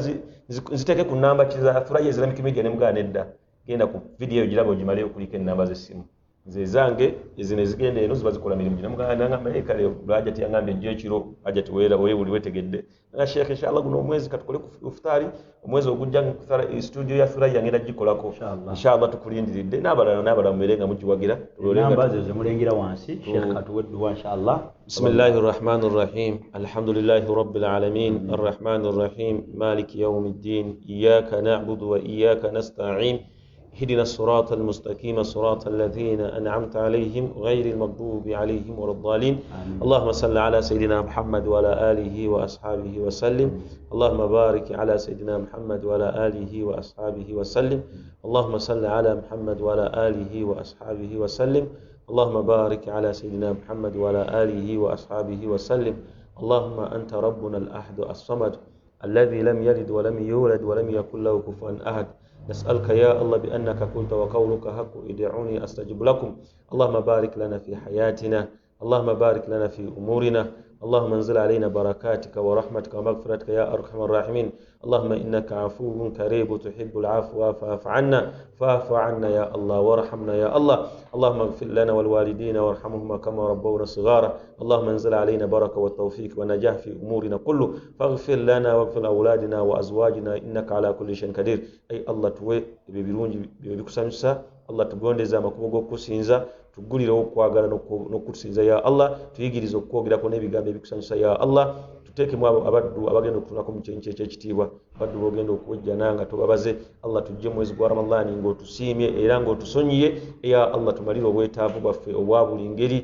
ziteke ku namba kiza Thuraya Islamic Media ne muganedda genda ku video girabo gimaleyo kulika namba z'essimu nze zange ezine zigende eno ziba zikola mirimu gina muganda ngamba kale bajati yangambe nje kiro ajati wera oye buli wetegedde na Sheikh inshallah guno omwezi katukole ku iftari omwezi ogujja ku studio ya Thuraya ngenda gikolako inshallah tukulindiridde n'abala muberenga mujiwagira namba ze mulengira wansi Sheikh katuweddu inshallah bismillahir rahmanir rahim alhamdulillahi rabbil alamin arrahmanir rahim maliki yawmiddin iyyaka na'budu wa iyyaka nasta'in اهدنا الصراط المستقيم صراط الذين أنعمت عليهم غير المغضوب عليهم ولا الضالين. اللهم صل على سيدنا محمد وعلى آله وأصحابه وسلم. اللهم بارك على سيدنا محمد وعلى آله وأصحابه وسلم. اللهم صل على محمد وعلى آله وأصحابه وسلم. اللهم بارك على سيدنا محمد وعلى آله وأصحابه وسلم. اللهم أنت ربنا الأحد الصمد الذي لم يلد ولم يولد ولم يكن له كفوا أحد. نسألك يا الله بأنك قلت وقولك حق ادعوني أستجب لكم. اللهم بارك لنا في حياتنا. اللهم بارك لنا في أمورنا. اللهم انزل علينا بركاتك ورحمتك ومغفرتك يا أرحم الراحمين. اللهم إنك عفو كريم تحب العفو فاعف عنا. فاعف عنا يا الله وارحمنا يا الله. اللهم اغفر لنا والوالدين وارحمهما كما ربونا صغارا. اللهم انزل علينا بركة والتوفيق والنجاح في أمورنا كله. فاغفر لنا واغفر أولادنا وأزواجنا إنك على كل شيء قدير. أي الله توي ببirungi ببكسانسا. الله تغondeza amakubo g'okusinza, tuggulire okwagala n'okusinza ya Allah, tuyigirize okwogerako n'ebigambo ebikusanyusa ya Allah, tuteekemu abaddu abagenda okutunako mu kyenyi eky'ekitiibwa, abaddu b'ogenda okuwejjana nga tobabaze. Allah tujje mu mwezi gwa Ramadhaani ng'otusiimye era ng'otusonyiye. Ya Allah tumalire obwetaavu bwaffe obwa buli ngeri.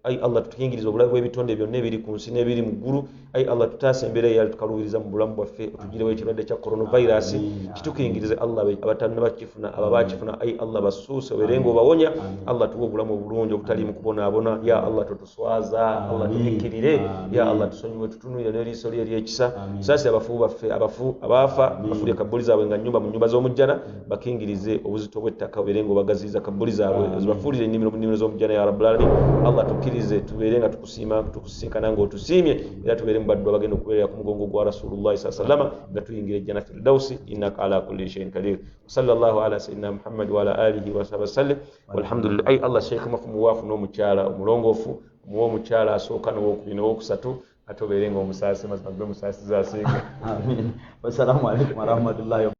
Ay Allah tutuyingirize obulabe bw'ebitonde byonna ebiri ku nsi n'ebiri mu ggulu. Ay Allah tutaase embeera eyali tukaluubiriza mu bulamu bwaffe, otugirewo ekirwadde kya coronavirus kitukingirize. Allah abatalina bakifuna aba bakifuna, ay Allah basuuse obeerenga obawonya. Allah tuwe obulamu obulungi obutaliimu kubonaabona. Ya Allah totuswaza, Allah tuhikkirire. Ya Allah tusonyiwe, tutunulire n'eriiso lye ery'ekisa. Tusaasire abafu baffe abaafa bafuulye kabbuli zaabwe nga nnyumba mu nnyumba z'omujjana, bakingirize obuzito bw'ettaka obeerenga obagaziyiza kabbuli zaabwe, zibafuulire ennimiro mu nnimiro z'omujjana ya Rabbul Alamin. Allah tukkirize tubeere nga tukusinkana ng'otusiimye, era tubeere mu baddu abagenda okubeerera ku mugongo gwa Rasulullahi sallallahu alaihi wasallam nga tuyingira ejjana firdausi. Innaka ala kulli shay'in qadir. Sallallahu ala sayyidina Muhammad wa ala alihi wa sahbihi wasallam. Walhamdulillah. Ay Allah Sheikh mafumu waafu n'omukyala omulongoofu, muwe omukyala asooka n'owokubiri n'owokusatu, ate obeere nga omusaasi mazima gwe musaasiza asinga. Amin. Wassalamu alaikum warahmatullahi